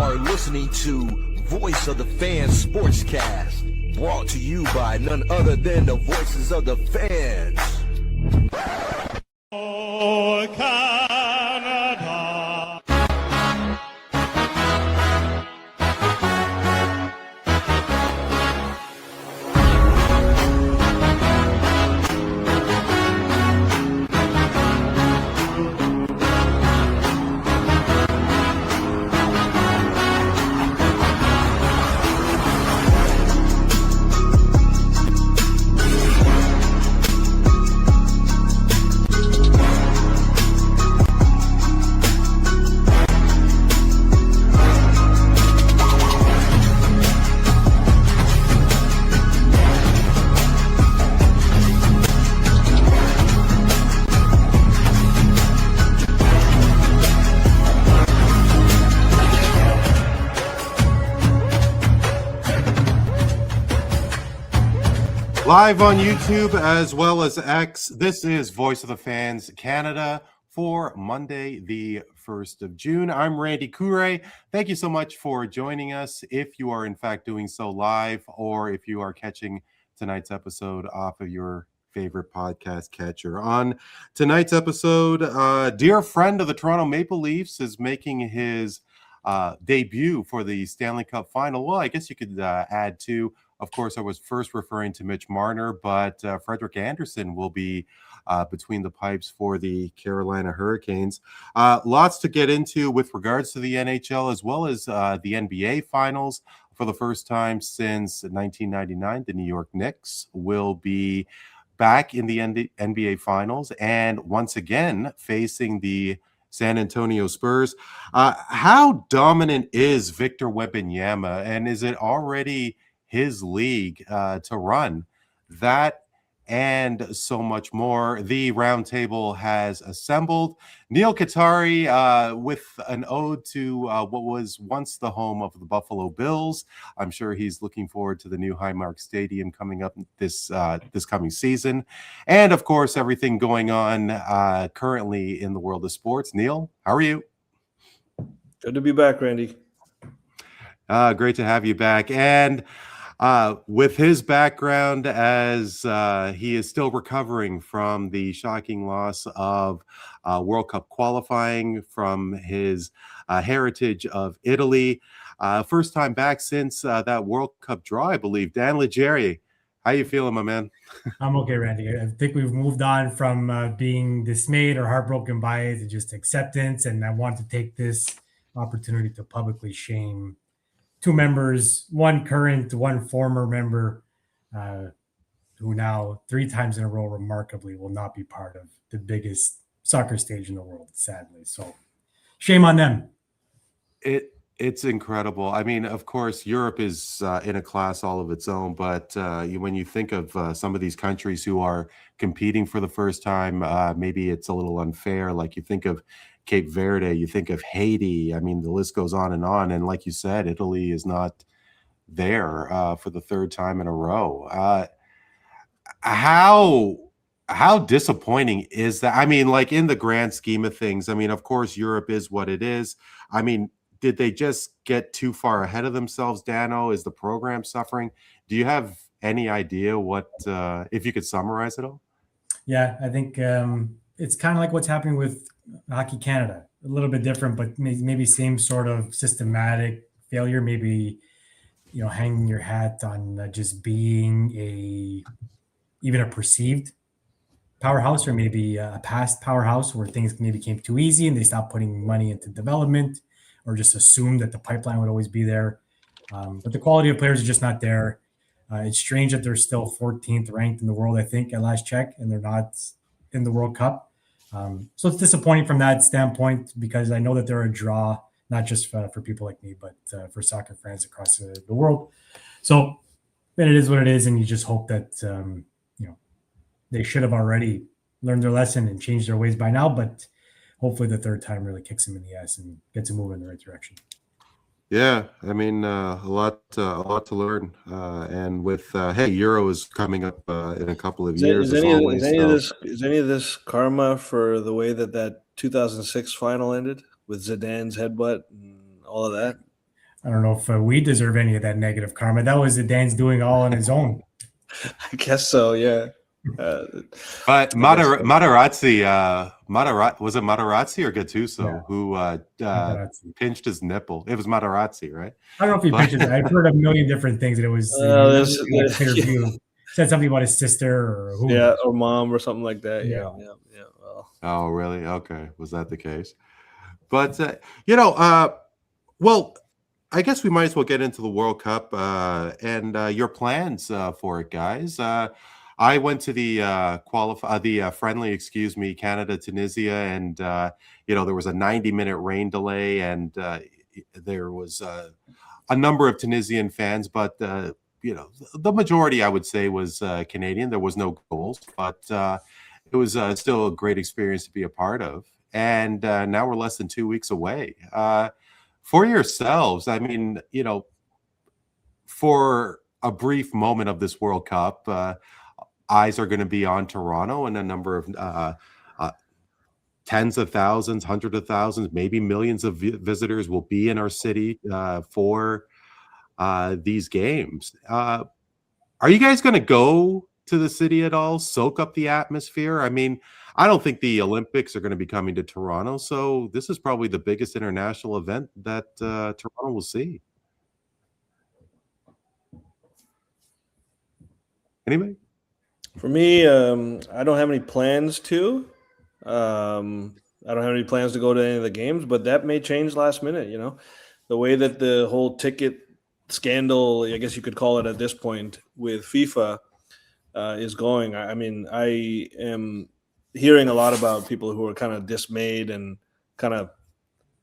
are listening to Voice of the Fans Sportscast, brought to you by none other than the voices of the fans. Oh, Canada. Live on YouTube as well as X, this is Voice of the Fans Canada for Monday, the 1st of June. I'm Randy Courret. Thank you so much for joining us. If you are in fact doing so live, or if you are catching tonight's episode off of your favorite podcast catcher. On tonight's episode, a dear friend of the Toronto Maple Leafs is making his debut for the Stanley Cup Final. Well, I guess you could add to. Of course, I was first referring to Mitch Marner, but Frederik Andersen will be between the pipes for the Carolina Hurricanes. Lots to get into with regards to the NHL as well as the NBA Finals. For the first time since 1999, the New York Knicks will be back in the NBA Finals and once again facing the San Antonio Spurs. How dominant is Victor Wembanyama, and is it already his league to run? That and so much more. The Roundtable has assembled. Neel Katarey with an ode to what was once the home of the Buffalo Bills. I'm sure he's looking forward to the new Highmark Stadium coming up this coming season. And of course, everything going on currently in the world of sports. Neel, how are you? Good to be back, Randy. Great to have you back. And with his background as he is still recovering from the shocking loss of World Cup qualifying, from his heritage of Italy. First time back since that World Cup draw, I believe. Dan Leggieri, how you feeling, my man? I'm okay, Randy. I think we've moved on from being dismayed or heartbroken by it to just acceptance, and I want to take this opportunity to publicly shame two members, one current, one former member, who now 3 times in a row remarkably will not be part of the biggest soccer stage in the world, sadly. So shame on them. It's incredible. I mean, of course, Europe is in a class all of its own, but when you think of some of these countries who are competing for the first time, maybe it's a little unfair. Like you think of Cape Verde, you think of Haiti. I mean, the list goes on. And like you said, Italy is not there for the 3rd time in a row. How disappointing is that? I mean, like in the grand scheme of things, I mean, of course, Europe is what it is. I mean, did they just get too far ahead of themselves, Dano? Is the program suffering? Do you have any idea what, if you could summarize it all? Yeah, I think it's kind of like what's happening with Hockey Canada. A little bit different, but maybe same sort of systematic failure. Maybe, hanging your hat on just being even a perceived powerhouse, or maybe a past powerhouse where things maybe came too easy and they stopped putting money into development, or just assumed that the pipeline would always be there. But the quality of players is just not there. It's strange that they're still 14th ranked in the world, I think, at last check, and they're not in the World Cup. So it's disappointing from that standpoint, because I know that they're a draw, not just for people like me, but for soccer fans across the world. So then it is what it is, and you just hope that they should have already learned their lesson and changed their ways by now. But hopefully the 3rd time really kicks them in the ass and gets them moving in the right direction. Yeah, I mean, a lot to learn, and with Euro is coming up in a couple of years. Is any of this karma for the way that 2006 final ended with Zidane's headbutt and all of that? I don't know if we deserve any of that negative karma. That was Dan's doing all on his own. I guess so. Yeah. But Materazzi, was it Materazzi or Gattuso who Materazzi. pinched his nipple? It was Materazzi, right? I don't know if he pinches it. I've heard a million different things, and it was interview said something about his sister or who. Yeah, or mom or something like that. Yeah. Well. Oh, really? Okay, was that the case? But well, I guess we might as well get into the World Cup and your plans for it, guys. I went to the friendly, Canada Tunisia, and there was a 90-minute rain delay, and there was a number of Tunisian fans, but the majority, I would say, was Canadian. There was no goals, but it was still a great experience to be a part of. And now we're less than 2 weeks away. For yourselves, I mean, for a brief moment of this World Cup, eyes are going to be on Toronto, and a number of tens of thousands, hundreds of thousands, maybe millions of visitors will be in our city for these games. Are you guys going to go to the city at all, soak up the atmosphere? I mean, I don't think the Olympics are going to be coming to Toronto, so this is probably the biggest international event that Toronto will see. Anybody? For me, I don't have any plans to. I don't have any plans to go to any of the games, but that may change last minute. The way that the whole ticket scandal, I guess you could call it at this point, with FIFA is going. I mean, I am hearing a lot about people who are kind of dismayed and kind of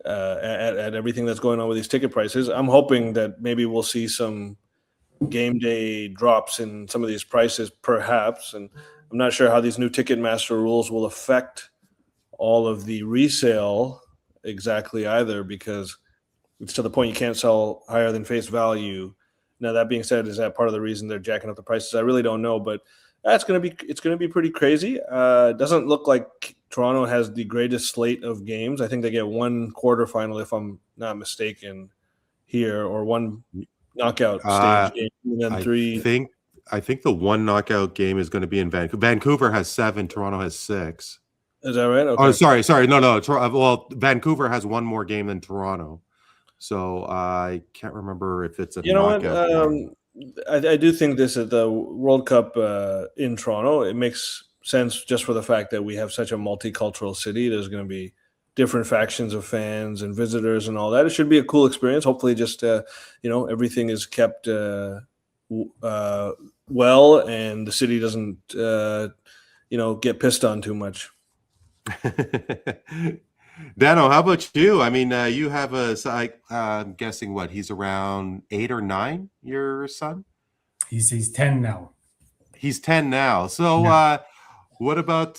at everything that's going on with these ticket prices. I'm hoping that maybe we'll see some game day drops in some of these prices, perhaps. And I'm not sure how these new Ticketmaster rules will affect all of the resale exactly either, because it's to the point you can't sell higher than face value. Now, that being said, is that part of the reason they're jacking up the prices? I really don't know, but it's going to be pretty crazy. It doesn't look like Toronto has the greatest slate of games. I think they get one quarterfinal, if I'm not mistaken, here, or one knockout stage game, and then three. I think the one knockout game is going to be in Vancouver. Vancouver has 7. Toronto has 6. Is that right? Okay. Oh, sorry. No. Well, Vancouver has one more game than Toronto, so I can't remember if it's a knockout. I do think this is the World Cup in Toronto. It makes sense just for the fact that we have such a multicultural city. There's going to be different factions of fans and visitors and all that. It should be a cool experience. Hopefully just, everything is kept well, and the city doesn't, get pissed on too much. Dano, how about you? I mean, you have I'm guessing he's around 8 or 9, your son? He's 10 now. He's 10 now. So Yeah. what about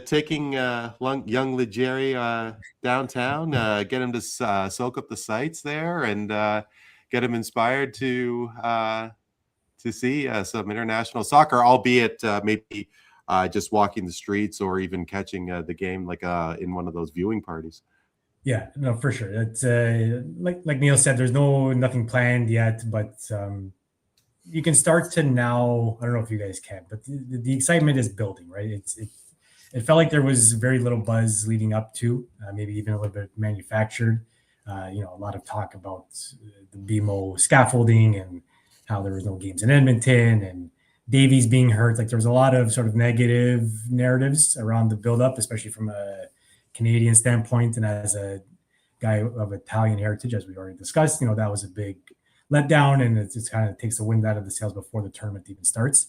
taking young Leggieri downtown, get him to soak up the sights there, and get him inspired to see some international soccer, albeit maybe just walking the streets or even catching the game in one of those viewing parties? Yeah, no, for sure. It's like Neel said, there's nothing planned yet, but you can start to now. I don't know if you guys can, but the excitement is building, right? It felt like there was very little buzz leading up to, maybe even a little bit manufactured. A lot of talk about the BMO scaffolding and how there was no games in Edmonton and Davies being hurt. Like, there was a lot of sort of negative narratives around the buildup, especially from a Canadian standpoint. And as a guy of Italian heritage, as we already discussed, that was a big letdown, and it just kind of takes the wind out of the sails before the tournament even starts.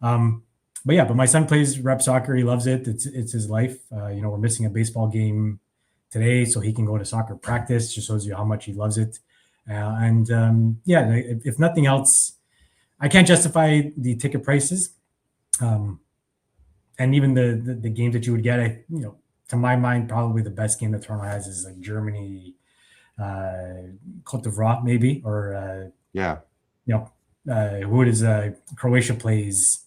But my son plays rep soccer. He loves it. It's his life. We're missing a baseball game today, so he can go to soccer practice. Just shows you how much he loves it. If nothing else, I can't justify the ticket prices, and even the games that you would get. To my mind, probably the best game that Toronto has is like Germany, Côte d'Ivoire, maybe, or who it is? Croatia plays.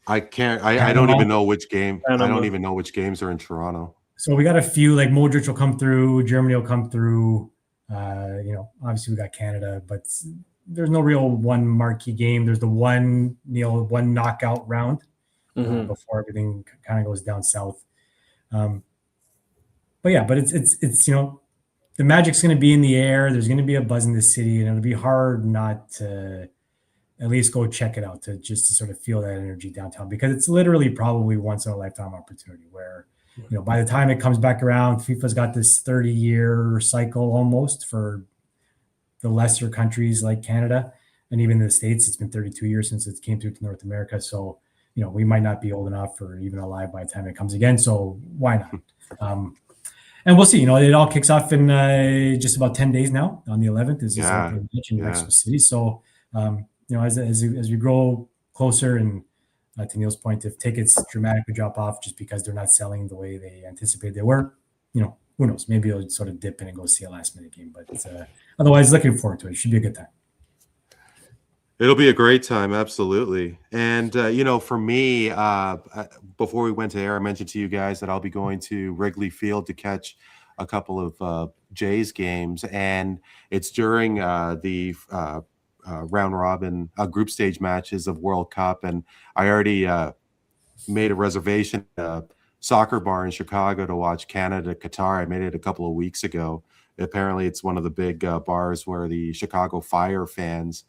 I can't. I don't even know which game. I don't even know which games are in Toronto. So we got a few. Like Modric will come through. Germany will come through. Obviously we got Canada, but there's no real one marquee game. There's the one knockout round before everything kind of goes down south. But it's the Magic's going to be in the air. There's going to be a buzz in the city, and it'll be hard not to at least go check it out to sort of feel that energy downtown, because it's literally probably once in a lifetime opportunity where, by the time it comes back around, FIFA's got this 30-year cycle almost for the lesser countries like Canada, and even in the States, it's been 32 years since it came through to North America. So, we might not be old enough or even alive by the time it comes again. So why not? And we'll see. It all kicks off in just about 10 days now. On the 11th is in Mexico City. So, as we grow closer, and to Neel's point, if tickets dramatically drop off just because they're not selling the way they anticipated they were, who knows? Maybe you'll sort of dip in and go see a last-minute game. But otherwise, looking forward to it. It should be a good time. It'll be a great time, absolutely. And, for me, before we went to air, I mentioned to you guys that I'll be going to Wrigley Field to catch a couple of Jays games. And it's during the round robin group stage matches of World Cup. And I already made a reservation soccer bar in Chicago to watch Canada Katarey. I made it a couple of weeks ago. Apparently, it's one of the big bars where the Chicago Fire fans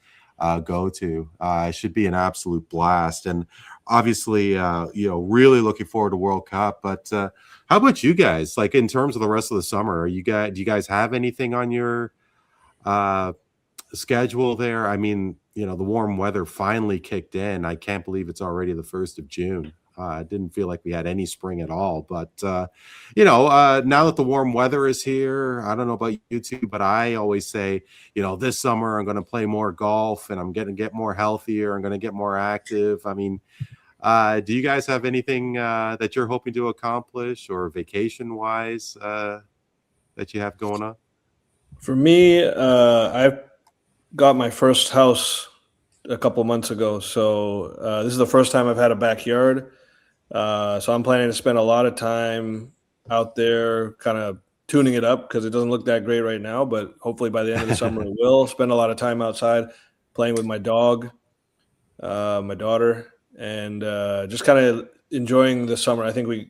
go to. It should be an absolute blast, and obviously, really looking forward to World Cup. But how about you guys? Like, in terms of the rest of the summer, do you guys have anything on your schedule there? I mean, the warm weather finally kicked in. I can't believe it's already the 1st of June. I didn't feel like we had any spring at all. But, now that the warm weather is here, I don't know about you two, but I always say, this summer I'm going to play more golf and I'm going to get more healthier. I'm going to get more active. I mean, do you guys have anything that you're hoping to accomplish or vacation-wise that you have going on? For me, I got my first house a couple months ago. So this is the first time I've had a backyard. So I'm planning to spend a lot of time out there kind of tuning it up, because it doesn't look that great right now, but hopefully by the end of the summer it will. Spend a lot of time outside playing with my dog, my daughter, and just kind of enjoying the summer. I think we're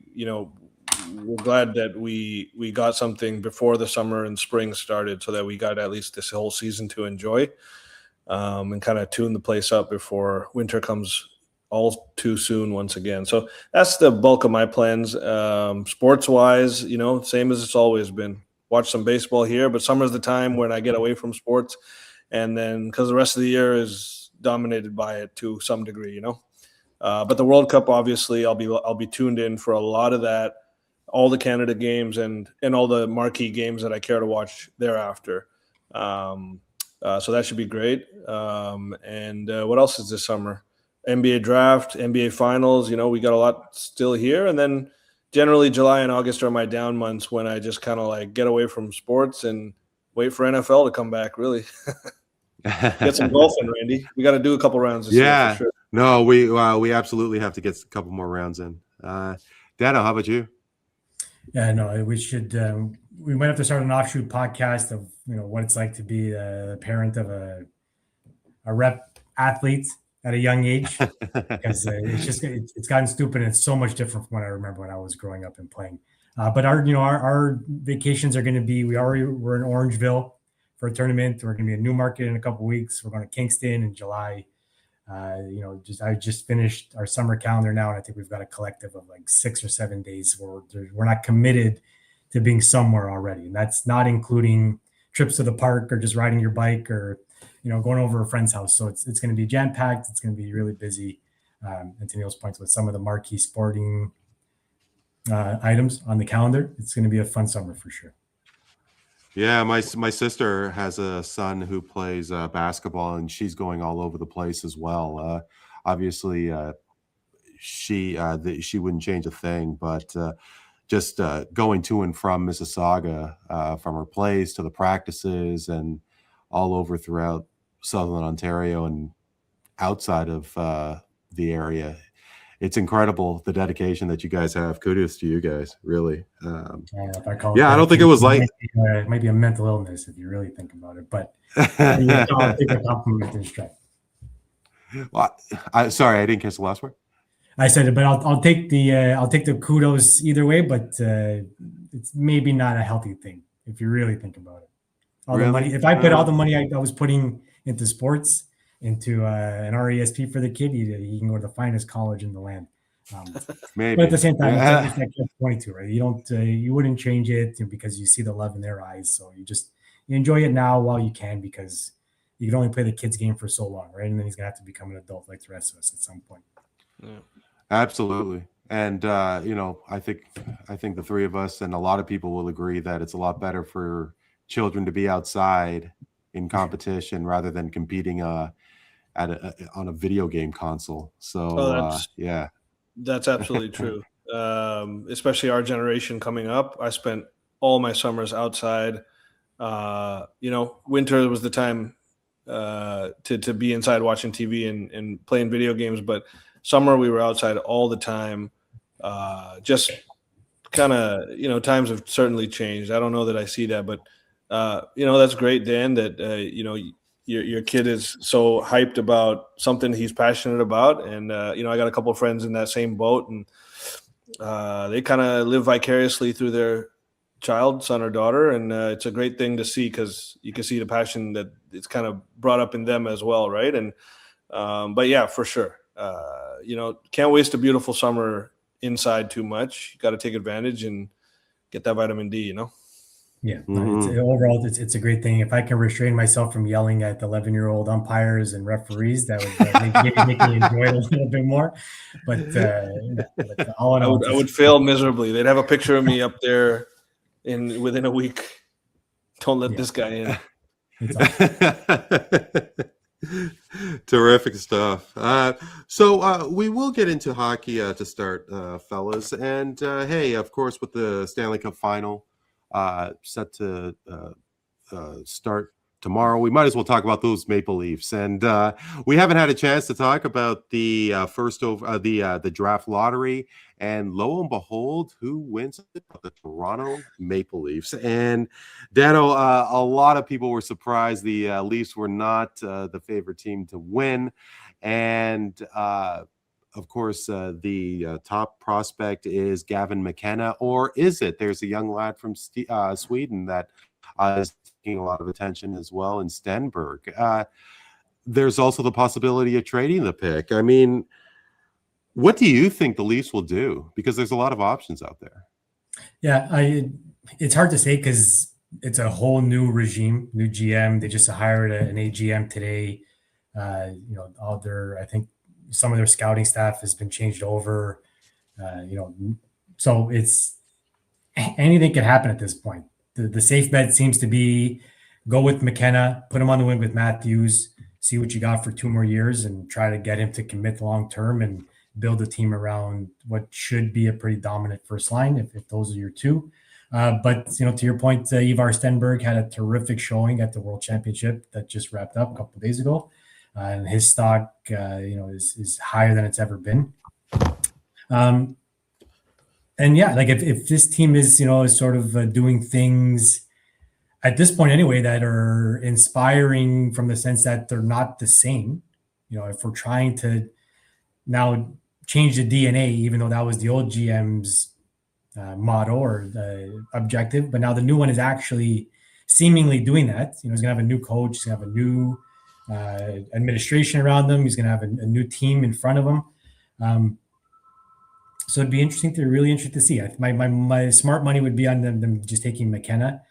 glad that we got something before the summer and spring started, so that we got at least this whole season to enjoy and kind of tune the place up before winter comes all too soon once again. So that's the bulk of my plans. Sports wise, same as it's always been. Watch some baseball here, but summer's the time when I get away from sports, and then because the rest of the year is dominated by it to some degree, But the World Cup, obviously, I'll be tuned in for a lot of that, all the Canada games and all the marquee games that I care to watch thereafter. So that should be great. And what else is this summer? NBA draft, NBA finals, we got a lot still here. And then generally July and August are my down months when I just kind of like get away from sports and wait for NFL to come back, really. Get some golfing, Randy. We got to do a couple rounds this year for sure. No, we absolutely have to get a couple more rounds in. Dano, how about you? Yeah, no, we should. We might have to start an offshoot podcast of what it's like to be a parent of a rep athlete at a young age, because it's gotten stupid and it's so much different from what I remember when I was growing up and playing. But our vacations are going to be. We're in Orangeville for a tournament. We're going to be in Newmarket in a couple of weeks. We're going to Kingston in July. I just finished our summer calendar now, and I think we've got a collective of like 6 or 7 days where we're not committed to being somewhere already, and that's not including trips to the park or just riding your bike or going over a friend's house. So it's going to be jam packed. It's going to be really busy. And to Neel's points, with some of the marquee sporting items on the calendar, it's going to be a fun summer for sure. Yeah, my sister has a son who plays basketball, and she's going all over the place as well. Obviously, she wouldn't change a thing, but just going to and from Mississauga, from her place to the practices and all over throughout Southern Ontario and outside of the area, it's incredible the dedication that you guys have. Kudos to you guys, really. If I call I don't think it was like it might be a mental illness if you really think about it, but I'll take a compliment and strike. Well, sorry, I didn't catch the last word. I said it, but I'll take the kudos either way, but it's maybe not a healthy thing if you really think about it. The money, if I put all the money I was putting into sports into an RESP for the kid, he can go to the finest college in the land. Maybe. But at the same time, it's like 22, right? You wouldn't change it because you see the love in their eyes. So you enjoy it now while you can, because you can only play the kid's game for so long, right? And then he's gonna have to become an adult like the rest of us at some point. Yeah. Absolutely. And I think the three of us and a lot of people will agree that it's a lot better for children to be outside in competition rather than competing on a video game console. So that's absolutely true. Especially our generation coming up. I spent all my summers outside. Winter was the time to be inside watching TV and playing video games, but summer we were outside all the time. Just kind of, times have certainly changed. I don't know that I see that, but that's great, Dan, that your kid is so hyped about something he's passionate about. And I got a couple of friends in that same boat, and they kind of live vicariously through their child, son or daughter, and it's a great thing to see, because you can see the passion that it's kind of brought up in them as well, right? And but yeah, for sure, can't waste a beautiful summer inside too much. You got to take advantage and get that vitamin D. Yeah, overall, it's a great thing. If I can restrain myself from yelling at 11-year-old umpires and referees, that would maybe make me enjoy it a little bit more. But all in all, I would fail miserably. They'd have a picture of me up there within a week. Don't let this guy in. Terrific stuff. So we will get into hockey to start, fellas. And hey, of course, with the Stanley Cup Final set to start tomorrow, we might as well talk about those Maple Leafs. And we haven't had a chance to talk about the the draft lottery. And lo and behold, who wins it? The Toronto Maple Leafs. And Dano, a lot of people were surprised the Leafs were not the favorite team to win. And of course, the top prospect is Gavin McKenna, or is it? There's a young lad from Sweden that is taking a lot of attention as well in Stenberg. There's also the possibility of trading the pick. I mean, what do you think the Leafs will do? Because there's a lot of options out there. Yeah, it's hard to say because it's a whole new regime, new GM. They just hired an AGM today. I think some of their scouting staff has been changed over. So it's anything can happen at this point. The safe bet seems to be go with McKenna, put him on the wing with Matthews, see what you got for 2 more years, and try to get him to commit long term and build a team around what should be a pretty dominant first line if those are your two. But to your point, Ivar Stenberg had a terrific showing at the World Championship that just wrapped up a couple of days ago, and his stock is higher than it's ever been. And yeah, like if this team is sort of doing things at this point anyway that are inspiring from the sense that they're not the same. If we're trying to now change the DNA, even though that was the old GM's motto or objective, but now the new one is actually seemingly doing that. He's going to have a new coach, he's going to have a new administration around them, he's going to have a new team in front of him. So it'd be really interesting to see. My smart money would be on them just taking McKenna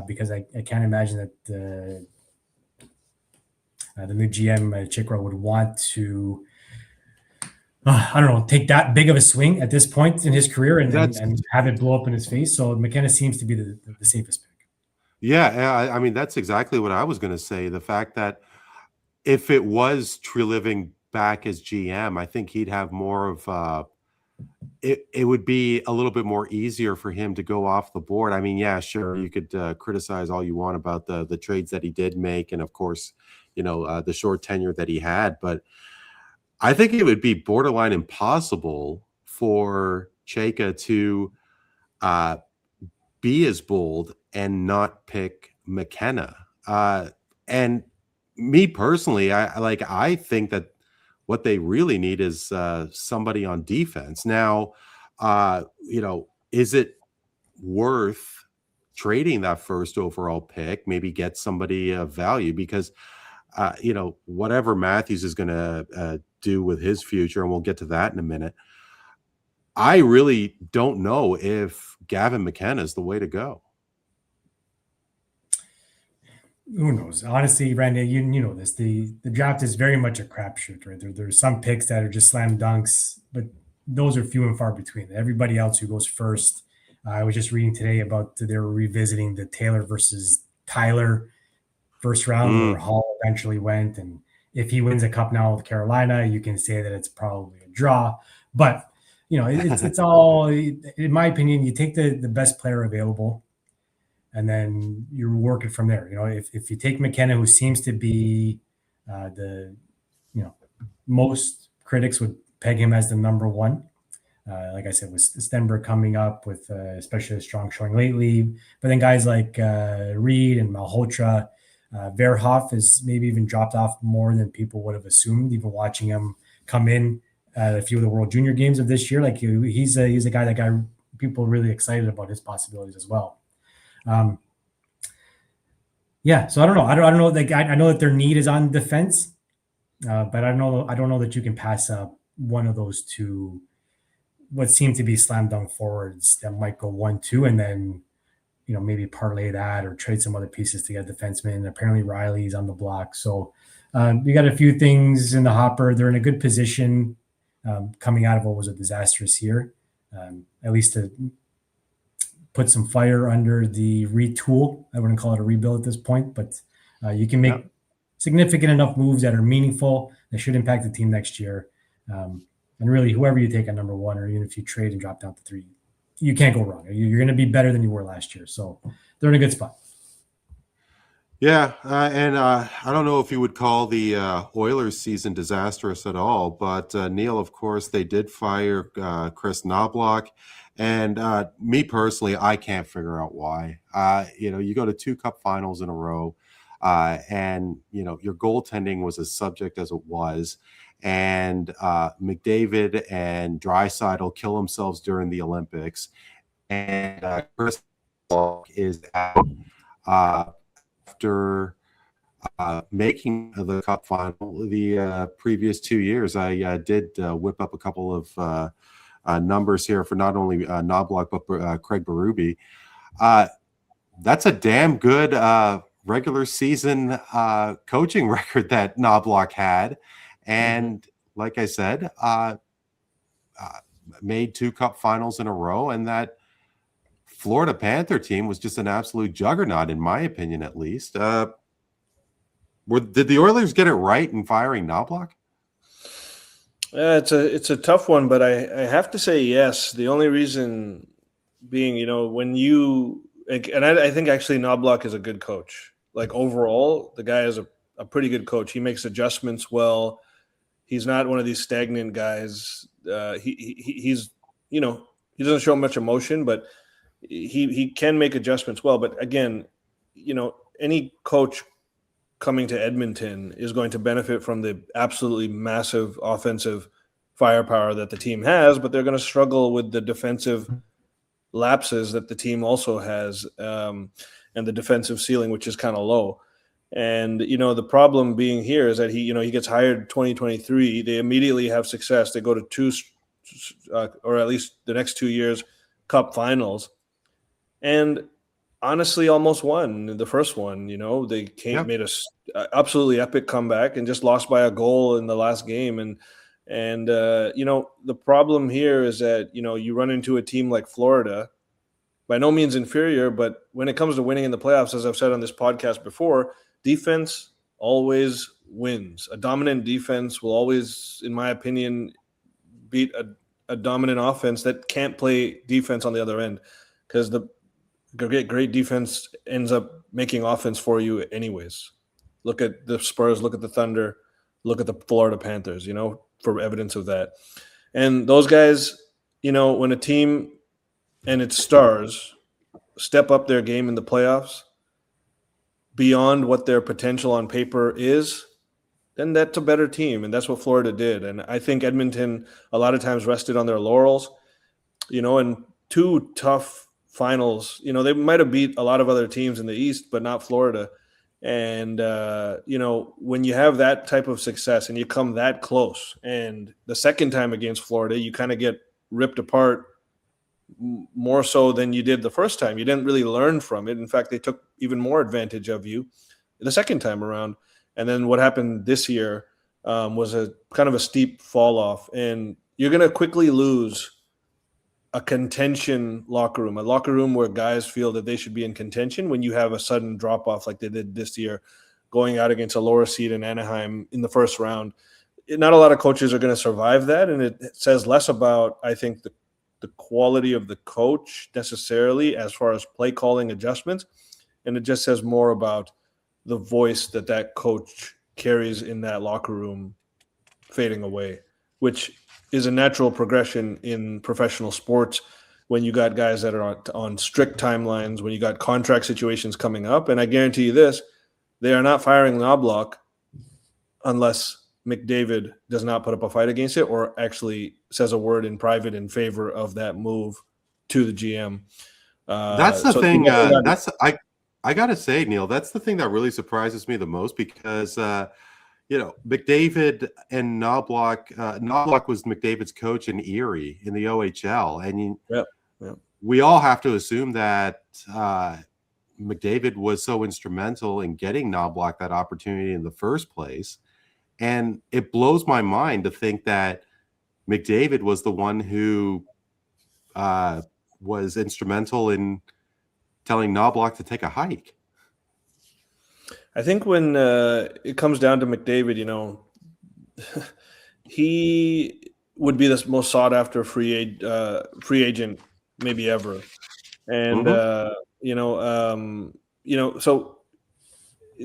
because I can't imagine that the new GM Chayka would want to take that big of a swing at this point in his career and have it blow up in his face. So McKenna seems to be the safest pick. Yeah, I mean, that's exactly what I was going to say. The fact that if it was Treliving back as GM, I think he'd have more of it would be a little bit more easier for him to go off the board. I mean, yeah, sure, you could criticize all you want about the trades that he did make, and of course, the short tenure that he had, but I think it would be borderline impossible for Chayka to be as bold and not pick McKenna. And me personally, I think that what they really need is somebody on defense. Now, is it worth trading that first overall pick? Maybe get somebody of value because whatever Matthews is going to do with his future, and we'll get to that in a minute. I really don't know if Gavin McKenna is the way to go. Who knows? Honestly, Randy, you know this. The draft is very much a crapshoot, right? There's some picks that are just slam dunks, but those are few and far between. Everybody else who goes first. I was just reading today about they were revisiting the Taylor versus Tyler first round where Hall eventually went. And if he wins a cup now with Carolina, you can say that it's probably a draw. But, it's all, in my opinion, you take the best player available and then you work it from there. If you take McKenna, who seems to be most critics would peg him as the number one. Like I said, with Stenberg coming up with especially a strong showing lately. But then guys like Reed and Malhotra, Verhoff is maybe even dropped off more than people would have assumed, even watching him come in at a few of the World Junior games of this year. Like he's a guy that got people really excited about his possibilities as well. So I don't know. I don't know. I know that their need is on defense, but I don't know that you can pass up one of those two, what seem to be slam dunk forwards that might go 1-2, and then maybe parlay that or trade some other pieces to get a defenseman. Apparently Riley's on the block, so we got a few things in the hopper. They're in a good position coming out of what was a disastrous year, at least to put some fire under the retool. I wouldn't call it a rebuild at this point, but you can make significant enough moves that are meaningful that should impact the team next year. And really, whoever you take at number one, or even if you trade and drop down to 3, you can't go wrong. You're going to be better than you were last year. So they're in a good spot. Yeah, and I don't know if you would call the Oilers season disastrous at all, but Neel, of course, they did fire Kris Knoblauch. And me personally, I can't figure out why. You go to 2 cup finals in a row, and your goaltending was as subject as it was, and McDavid and Draisaitl kill themselves during the Olympics, and Kris is out after making the cup final the previous 2 years. I did whip up a couple of numbers here for not only Knoblauch but Craig Berube. That's a damn good regular season coaching record that Knoblauch had, and like I said, made 2 cup finals in a row, and that Florida Panther team was just an absolute juggernaut, in my opinion, at least. Did the Oilers get it right in firing Knoblauch? It's a tough one, but I have to say yes. The only reason being, when you and I think actually Knoblauch is a good coach. Like overall, the guy is a pretty good coach. He makes adjustments well. He's not one of these stagnant guys. He's he doesn't show much emotion, but he can make adjustments well. But again, any coach coming to Edmonton is going to benefit from the absolutely massive offensive firepower that the team has, but they're going to struggle with the defensive lapses that the team also has, and the defensive ceiling, which is kind of low. And, the problem being here is that he gets hired in 2023. They immediately have success. They go to 2, or at least the next 2 years, cup finals. And honestly, almost won the first one. They made a absolutely epic comeback and just lost by a goal in the last game. And the problem here is that you run into a team like Florida, by no means inferior, but when it comes to winning in the playoffs, as I've said on this podcast before, defense always wins. A dominant defense will always, in my opinion, beat a dominant offense that can't play defense on the other end, because the great defense ends up making offense for you anyways. Look at the Spurs, look at the Thunder, look at the Florida Panthers. for evidence of that. And those guys, when a team and its stars step up their game in the playoffs beyond what their potential on paper is, then that's a better team. And that's what Florida did. And I think Edmonton a lot of times rested on their laurels, in 2 tough finals. They might have beat a lot of other teams in the East, but not Florida. And, when you have that type of success and you come that close, and the second time against Florida, you kind of get ripped apart more so than you did the first time. You didn't really learn from it. In fact, they took even more advantage of you the second time around. And then what happened this year was a kind of a steep fall off. And you're going to quickly lose a contention locker room, a locker room where guys feel that they should be in contention when you have a sudden drop off like they did this year, going out against a lower seed in Anaheim in the first round. Not a lot of coaches are going to survive that. And it says less about, I think, the quality of the coach necessarily as far as play calling adjustments. And it just says more about the voice that coach carries in that locker room fading away, which is a natural progression in professional sports when you got guys that are on strict timelines, when you got contract situations coming up. And I guarantee you this, they are not firing Knoblauch unless McDavid does not put up a fight against it or actually says a word in private in favor of that move to the GM. That's the thing. I got to say, Neel, that's the thing that really surprises me the most because, McDavid and Knoblauch was McDavid's coach in Erie in the OHL. And we all have to assume that McDavid was so instrumental in getting Knoblauch that opportunity in the first place. And it blows my mind to think that McDavid was the one who was instrumental in telling Knoblauch to take a hike. I think when it comes down to McDavid, he would be the most sought after free agent maybe ever. And, so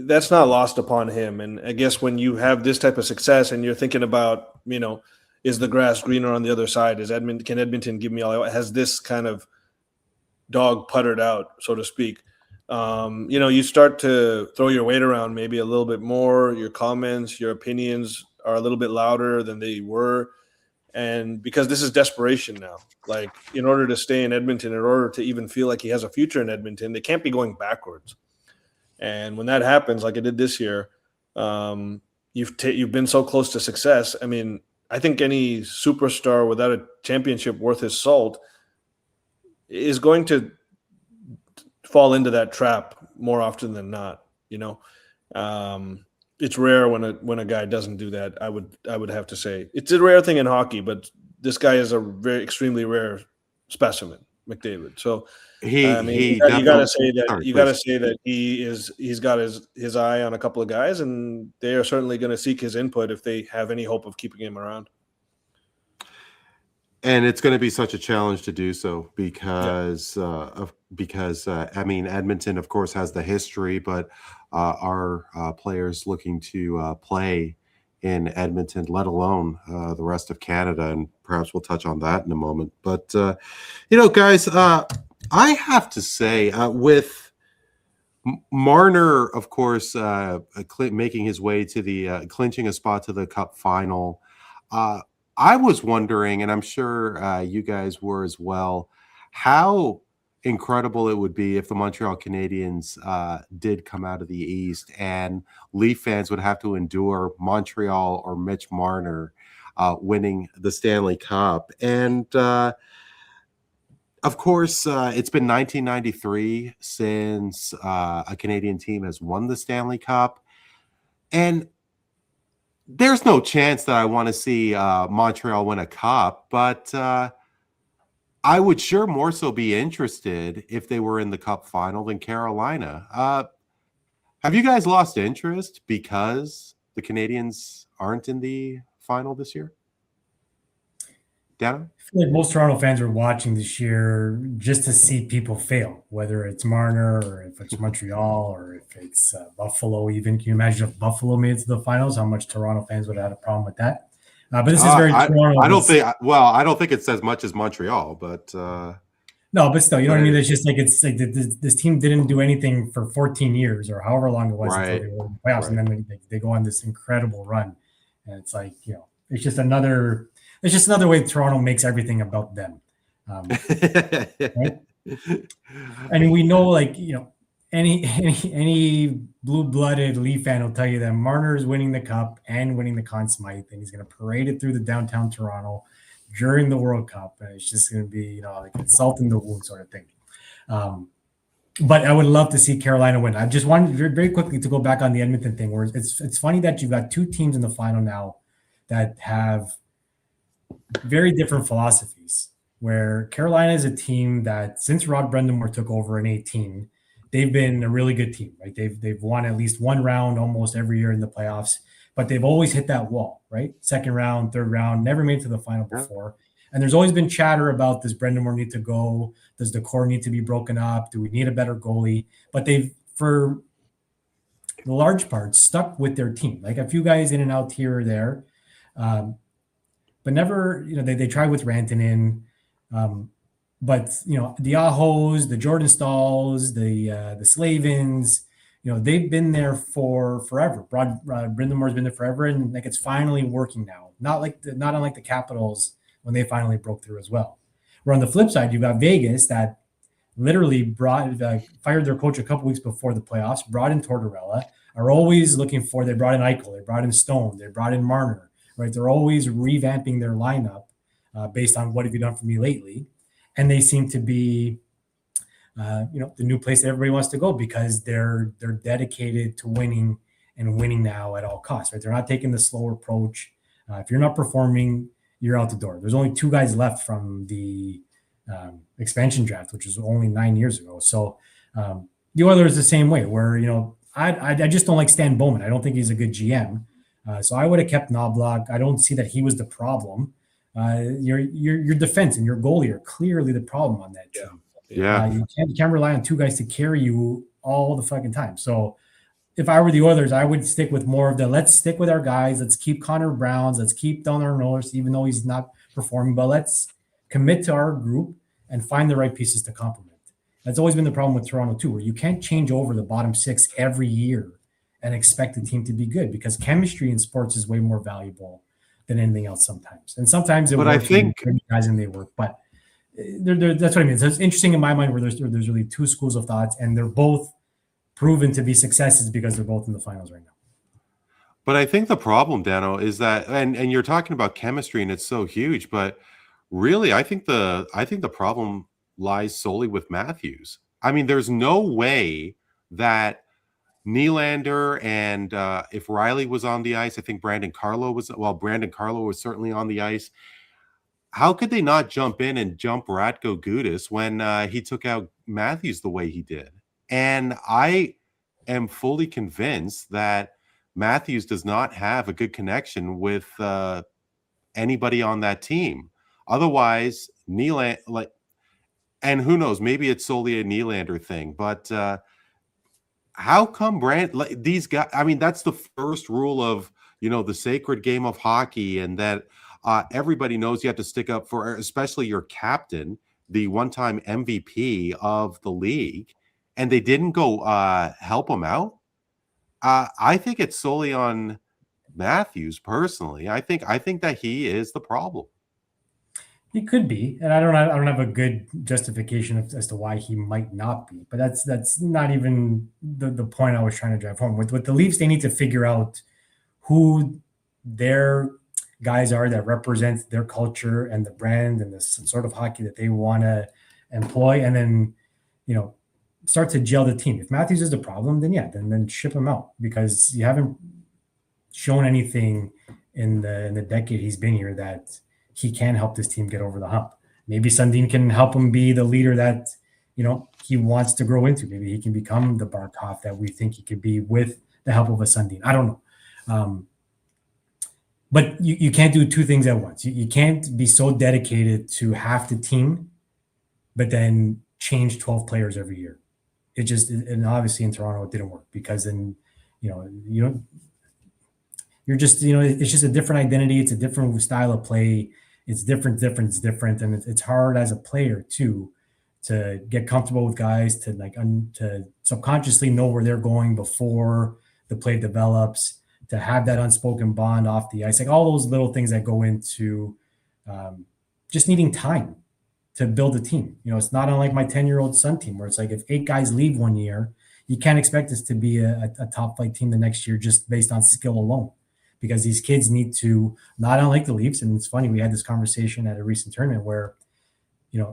that's not lost upon him. And I guess when you have this type of success and you're thinking about, is the grass greener on the other side? Can Edmonton give me all? Has this kind of dog puttered out, so to speak? You start to throw your weight around maybe a little bit more. Your comments, your opinions are a little bit louder than they were. And because this is desperation now, like in order to stay in Edmonton, in order to even feel like he has a future in Edmonton, they can't be going backwards. And when that happens, like it did this year, you've been so close to success. I mean, I think any superstar without a championship worth his salt is going to fall into that trap more often than not. It's rare when a guy doesn't do that. I would have to say it's a rare thing in hockey, but this guy is a very extremely rare specimen, McDavid. So you got to say that he's got his eye on a couple of guys, and they are certainly going to seek his input if they have any hope of keeping him around. And it's going to be such a challenge to do so because Edmonton, of course, has the history, but our players looking to play in Edmonton, let alone the rest of Canada, and perhaps we'll touch on that in a moment. But guys, I have to say, with Marner, of course, making his way to the clinching a spot to the Cup Final. I was wondering, and I'm sure you guys were as well, how incredible it would be if the Montreal Canadiens did come out of the East and Leaf fans would have to endure Montreal or Mitch Marner winning the Stanley Cup. And, of course, it's been 1993 since a Canadian team has won the Stanley Cup. And there's no chance that I want to see Montreal win a cup, but I would sure more so be interested if they were in the Cup Final than Carolina. Have you guys lost interest because the Canadiens aren't in the final this year? Dana? I feel like most Toronto fans are watching this year just to see people fail, whether it's Marner or if it's Montreal or if it's Buffalo even. Can you imagine if Buffalo made it to the finals, how much Toronto fans would have had a problem with that? But this is very Toronto. I don't think. Well, I don't think it says much as Montreal, but no, but still, you know what I mean. It's just like it's like this team didn't do anything for 14 years or however long it was until they were in the playoffs, and then they go on this incredible run, and it's like it's just another way Toronto makes everything about them. Right? And we know, any blue-blooded Leaf fan will tell you that Marner is winning the Cup and winning the Conn Smythe, and he's going to parade it through the downtown Toronto during the World Cup, and it's just going to be, like a salt in the wound sort of thing. But I would love to see Carolina win. I just wanted very, very quickly to go back on the Edmonton thing, where it's funny that you've got two teams in the final now that have very different philosophies. Where Carolina is a team that since Rod Brind'Amour took over in 2018, they've been a really good team, right? They've won at least one round almost every year in the playoffs, but they've always hit that wall, right? Second round, third round, never made it to the final before. And there's always been chatter about, does Brind'Amour need to go? Does the core need to be broken up? Do we need a better goalie? But they've, for the large part, stuck with their team. Like a few guys in and out here or there, but never, they tried with Rantanen. But the Ahos, the Jordan Stalls, the Slavins, they've been there for forever. Brind'Amour's been there forever, and like it's finally working now. Not unlike the Capitals when they finally broke through as well. Where on the flip side, you've got Vegas that literally fired their coach a couple weeks before the playoffs, brought in Tortorella, are always looking for. They brought in Eichel, they brought in Stone, they brought in Marner. Right, they're always revamping their lineup. Based on what have you done for me lately, and they seem to be, the new place that everybody wants to go because they're dedicated to winning and winning now at all costs. Right, they're not taking the slow approach. If you're not performing, you're out the door. There's only two guys left from the expansion draft, which was only 9 years ago. So the Oilers the same way. Where I just don't like Stan Bowman. I don't think he's a good GM. So I would have kept Knoblauch. I don't see that he was the problem. Your defense and your goalie are clearly the problem on that team. Yeah. You can't rely on two guys to carry you all the fucking time. So if I were the Oilers, I would stick with more of let's stick with our guys. Let's keep Connor Browns. Let's keep Donner Norris, even though he's not performing. But let's commit to our group and find the right pieces to complement. That's always been the problem with Toronto too, where you can't change over the bottom six every year and expect the team to be good because chemistry in sports is way more valuable than anything else sometimes. And sometimes it works. I think guys and they work, but that's what I mean. So it's interesting in my mind where there's really two schools of thoughts, and they're both proven to be successes because they're both in the finals right now. But I think the problem, Dano, is that, and you're talking about chemistry, and it's so huge. But really, I think the problem lies solely with Matthews. I mean, there's no way that Nylander and if Riley was on the ice, I think Brandon Carlo was certainly on the ice. How could they not jump in and jump Ratko Gudas when he took out Matthews the way he did? And I am fully convinced that Matthews does not have a good connection with anybody on that team. Otherwise, Nylander, and who knows, maybe it's solely a Nylander thing, but how come these guys? I mean, that's the first rule of the sacred game of hockey, and that everybody knows you have to stick up for, especially your captain, the one-time MVP of the league, and they didn't go help him out. I think it's solely on Matthews personally. I think that he is the problem. He could be, and I don't have a good justification as to why he might not be. But that's not even the point I was trying to drive home. With the Leafs, they need to figure out who their guys are that represent their culture and the brand and the sort of hockey that they want to employ, and then start to gel the team. If Matthews is the problem, then ship him out, because you haven't shown anything in the decade he's been here that he can help this team get over the hump. Maybe Sundin can help him be the leader that, he wants to grow into. Maybe he can become the Barkov that we think he could be with the help of a Sundin. I don't know. But you can't do two things at once. You can't be so dedicated to half the team, but then change 12 players every year. And obviously in Toronto, it didn't work, because then, you're just, it's just a different identity. It's a different style of play. It's different. And it's hard as a player too, to get comfortable with guys, to to subconsciously know where they're going before the play develops, to have that unspoken bond off the ice, like all those little things that go into just needing time to build a team. It's not unlike my 10-year-old son team, where it's like if 8 guys leave one year, you can't expect us to be a top flight team the next year just based on skill alone, because these kids need to, not unlike the Leafs. And it's funny, we had this conversation at a recent tournament where,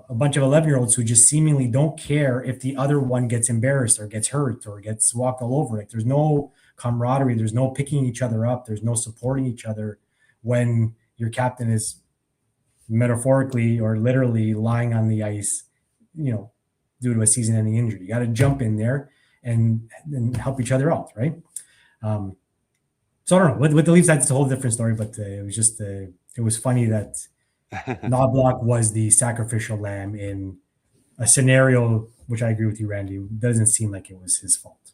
a bunch of 11-year-olds who just seemingly don't care if the other one gets embarrassed or gets hurt or gets walked all over. Like, there's no camaraderie. There's no picking each other up. There's no supporting each other when your captain is metaphorically or literally lying on the ice, due to a season-ending injury. You got to jump in there and help each other out, right? So I don't know. With the Leafs, that's a whole different story. But it was just it was funny that Knoblauch was the sacrificial lamb in a scenario, which I agree with you, Randy. It doesn't seem like it was his fault.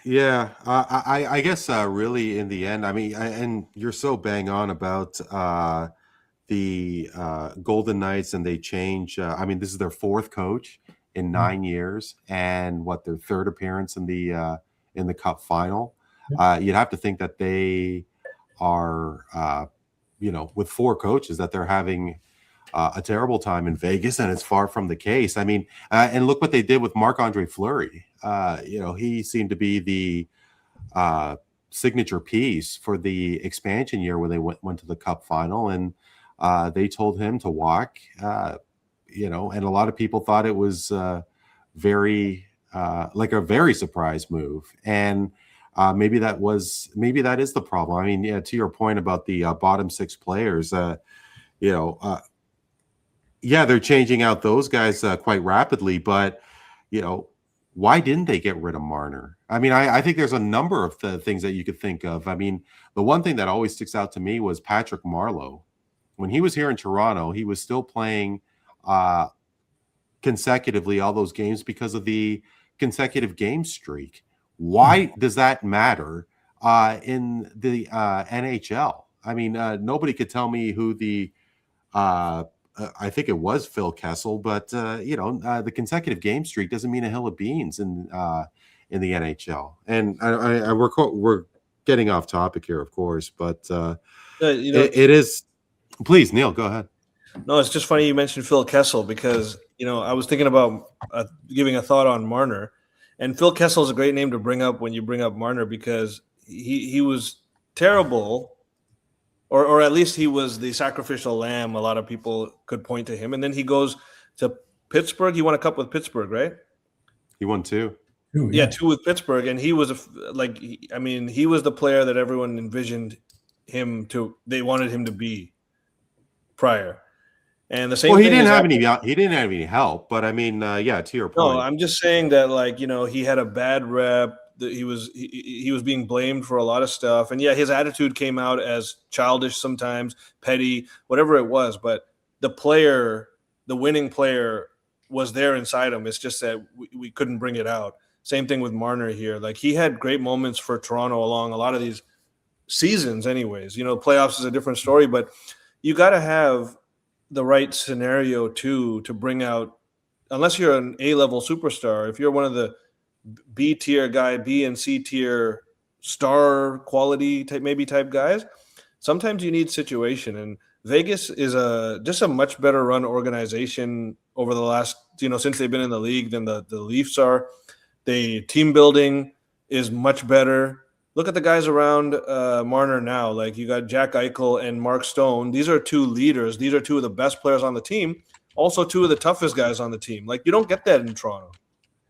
Yeah, I guess really in the end, I mean, and you're so bang on about the Golden Knights, and they change. I mean, this is their 4th coach in 9 years, and their 3rd appearance in the Cup Final. You'd have to think that they are, with 4 coaches, that they're having a terrible time in Vegas, and it's far from the case. I mean, and look what they did with Marc-Andre Fleury. He seemed to be the signature piece for the expansion year when they went to the Cup Final, and they told him to walk. And a lot of people thought it was very like a very surprise move, and maybe that is the problem. I mean, yeah, to your point about the bottom 6 players, yeah, they're changing out those guys quite rapidly, but why didn't they get rid of Marner? I mean, I think there's a number of things that you could think of. I mean, the one thing that always sticks out to me was Patrick Marleau. When he was here in Toronto, he was still playing consecutively all those games because of the consecutive game streak. Why does that matter in the NHL? I mean, nobody could tell me who the I think it was Phil Kessel, but the consecutive game streak doesn't mean a hill of beans in the NHL. And we're getting off topic here, of course, but it is. Please, Neel, go ahead. No, it's just funny you mentioned Phil Kessel, because I was thinking about giving a thought on Marner, and Phil Kessel is a great name to bring up when you bring up Marner, because he was terrible. Or at least he was the sacrificial lamb. A lot of people could point to him. And then he goes to Pittsburgh. He won a cup with Pittsburgh, right? He won 2. Yeah, 2 with Pittsburgh. And he was he was the player that everyone envisioned him to. They wanted him to be prior. And the same. Well, he didn't have any help. But I mean, yeah, to your point. No, I'm just saying that he had a bad rep. He was being blamed for a lot of stuff, and yeah, his attitude came out as childish sometimes, petty, whatever it was. But the winning player, was there inside him. It's just that we couldn't bring it out. Same thing with Marner here. Like, he had great moments for Toronto along a lot of these seasons. Anyways, playoffs is a different story, but you got to have the right scenario too to bring out. Unless you're an A-level superstar, if you're one of the B tier guy, B and C tier star quality type guys, sometimes you need situation. And Vegas is just a much better run organization over the last, since they've been in the league than the Leafs are. The team building is much better. Look at the guys around Marner now. Like, you got Jack Eichel and Mark Stone. These are 2 leaders. These are 2 of the best players on the team. Also 2 of the toughest guys on the team. Like, you don't get that in Toronto.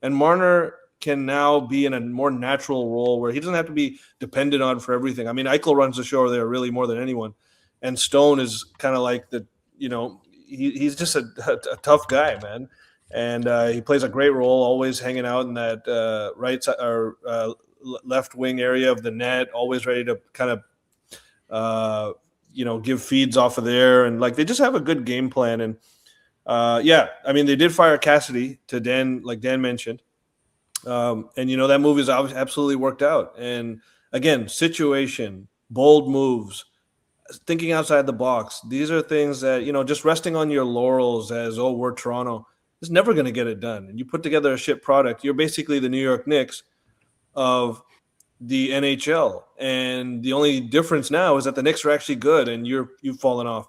And Marner can now be in a more natural role where he doesn't have to be dependent on for everything. I mean, Eichel runs the show there really more than anyone. And Stone is kind of like he's just a tough guy, man. And he plays a great role, always hanging out in that right side or left wing area of the net, always ready to kind of, give feeds off of there. And they just have a good game plan. And I mean, they did fire Cassidy to Dan, like Dan mentioned. And that move is absolutely worked out. And again, situation, bold moves, thinking outside the box. These are things that, just resting on your laurels as, oh, we're Toronto, is never going to get it done. And you put together a shit product. You're basically the New York Knicks of the NHL. And the only difference now is that the Knicks are actually good and you've fallen off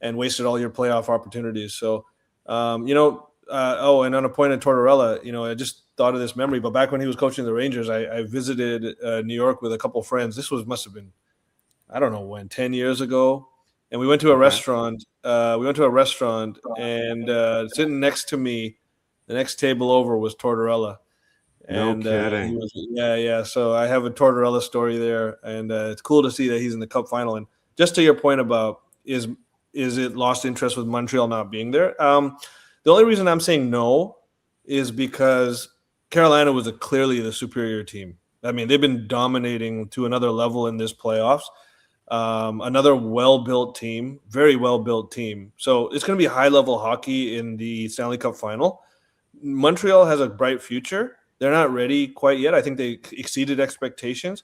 and wasted all your playoff opportunities. So, and on a point of Tortorella, I just thought of this memory, but back when he was coaching the Rangers, I visited New York with a couple of friends. This must have been, I don't know when, 10 years ago. And we went to a restaurant. And sitting next to me, the next table over was Tortorella. And, no kidding. Yeah. So I have a Tortorella story there, and it's cool to see that he's in the Cup final. And just to your point about is it lost interest with Montreal not being there? The only reason I'm saying no is because Carolina was clearly the superior team. I mean, they've been dominating to another level in this playoffs. Another well-built team, very well-built team. So it's going to be high-level hockey in the Stanley Cup final. Montreal has a bright future. They're not ready quite yet. I think they exceeded expectations,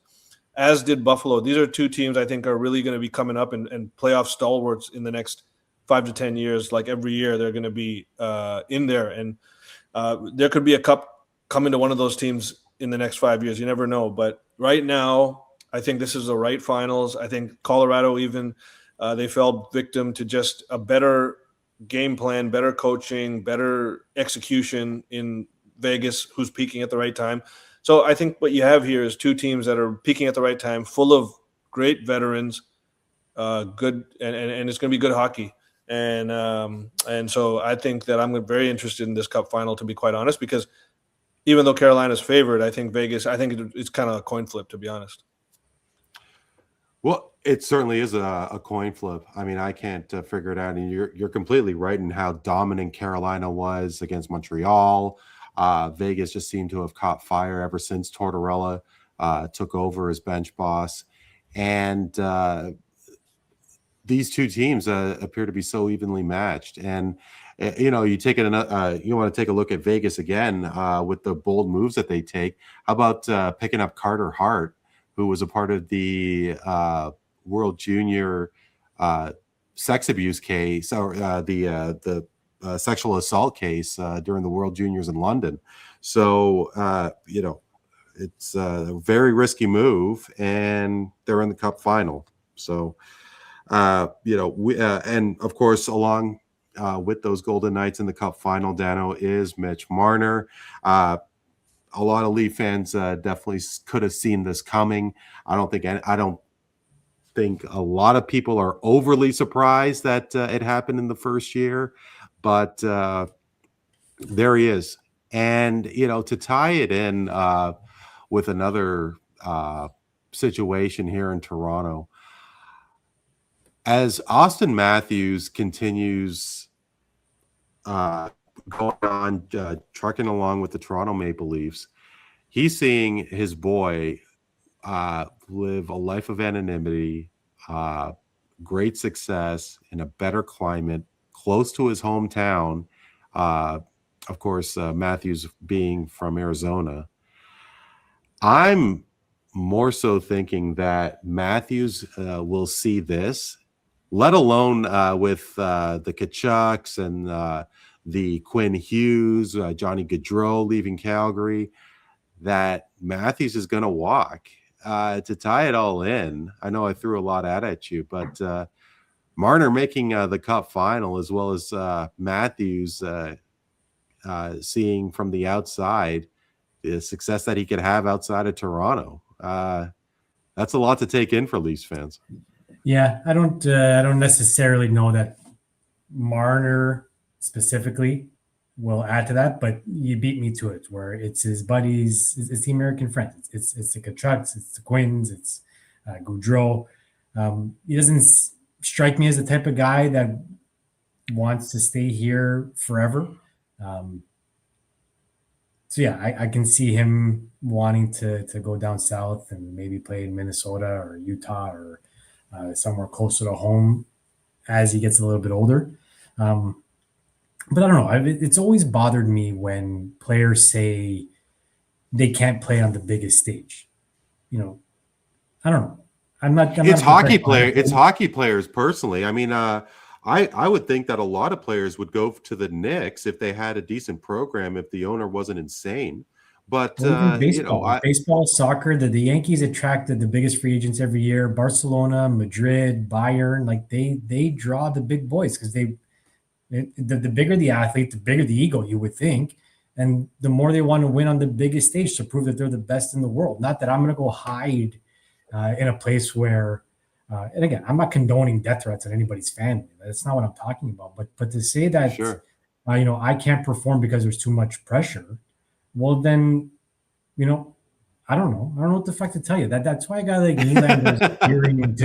as did Buffalo. These are two teams I think are really going to be coming up and playoff stalwarts in the next 5 to 10 years. Like every year, they're going to be in there. And there could be a cup coming to one of those teams in the next 5 years. You never know. But right now, I think this is the right finals. I think Colorado even, they fell victim to just a better game plan, better coaching, better execution in Vegas, who's peaking at the right time. So I think what you have here is two teams that are peaking at the right time, full of great veterans, good, and it's going to be good hockey. And so I think that I'm very interested in this Cup final, to be quite honest, because even though Carolina's favored, I think Vegas, it's kind of a coin flip, to be honest. Well, it certainly is a coin flip. I mean, I can't figure it out. And you're completely right in how dominant Carolina was against Montreal. Vegas just seemed to have caught fire ever since Tortorella took over as bench boss. And these two teams appear to be so evenly matched. And, you want to take a look at Vegas again with the bold moves that they take. How about picking up Carter Hart, who was a part of the World Junior sex abuse case, or the sexual assault case during the World Juniors in London. So, it's a very risky move, and they're in the Cup final. So, and of course, along with those Golden Knights in the Cup final, Dano, is Mitch Marner. A lot of Leaf fans definitely could have seen this coming. I don't think a lot of people are overly surprised that it happened in the first year, but there he is. And, to tie it in with another situation here in Toronto, as Auston Matthews continues going on, trucking along with the Toronto Maple Leafs, he's seeing his boy live a life of anonymity, great success in a better climate, close to his hometown. Of course, Matthews being from Arizona. I'm more so thinking that Matthews will see this, let alone with the Tkachuks and the Quinn Hughes, Johnny Gaudreau leaving Calgary, that Matthews is going to walk to tie it all in. I know I threw a lot at you, but Marner making the Cup final, as well as Matthews seeing from the outside the success that he could have outside of Toronto. That's a lot to take in for Leafs fans. Yeah, I don't necessarily know that Marner specifically will add to that, but you beat me to it, where it's his buddies, it's the American friends, it's the Tkachuks, it's the Quinns, it's Gaudreau. He doesn't strike me as the type of guy that wants to stay here forever. So yeah, I can see him wanting to go down south and maybe play in Minnesota or Utah or somewhere closer to home as he gets a little bit older. But I don't know. It's always bothered me when players say they can't play on the biggest stage. I don't know. I'm not. It's hockey player. It's hockey players personally. I mean, I would think that a lot of players would go to the Knicks if they had a decent program, if the owner wasn't insane. But baseball, baseball, soccer, the Yankees attracted the biggest free agents every year. Barcelona, Madrid, Bayern, like they draw the big boys because the bigger the athlete, the bigger the ego, you would think, and the more they want to win on the biggest stage to prove that they're the best in the world. Not that I'm going to go hide in a place where, and again, I'm not condoning death threats at anybody's family. That's not what I'm talking about. But to say that, sure. I can't perform because there's too much pressure. Well, then, I don't know. I don't know what the fuck to tell you. That's why a guy like Nylander is appearing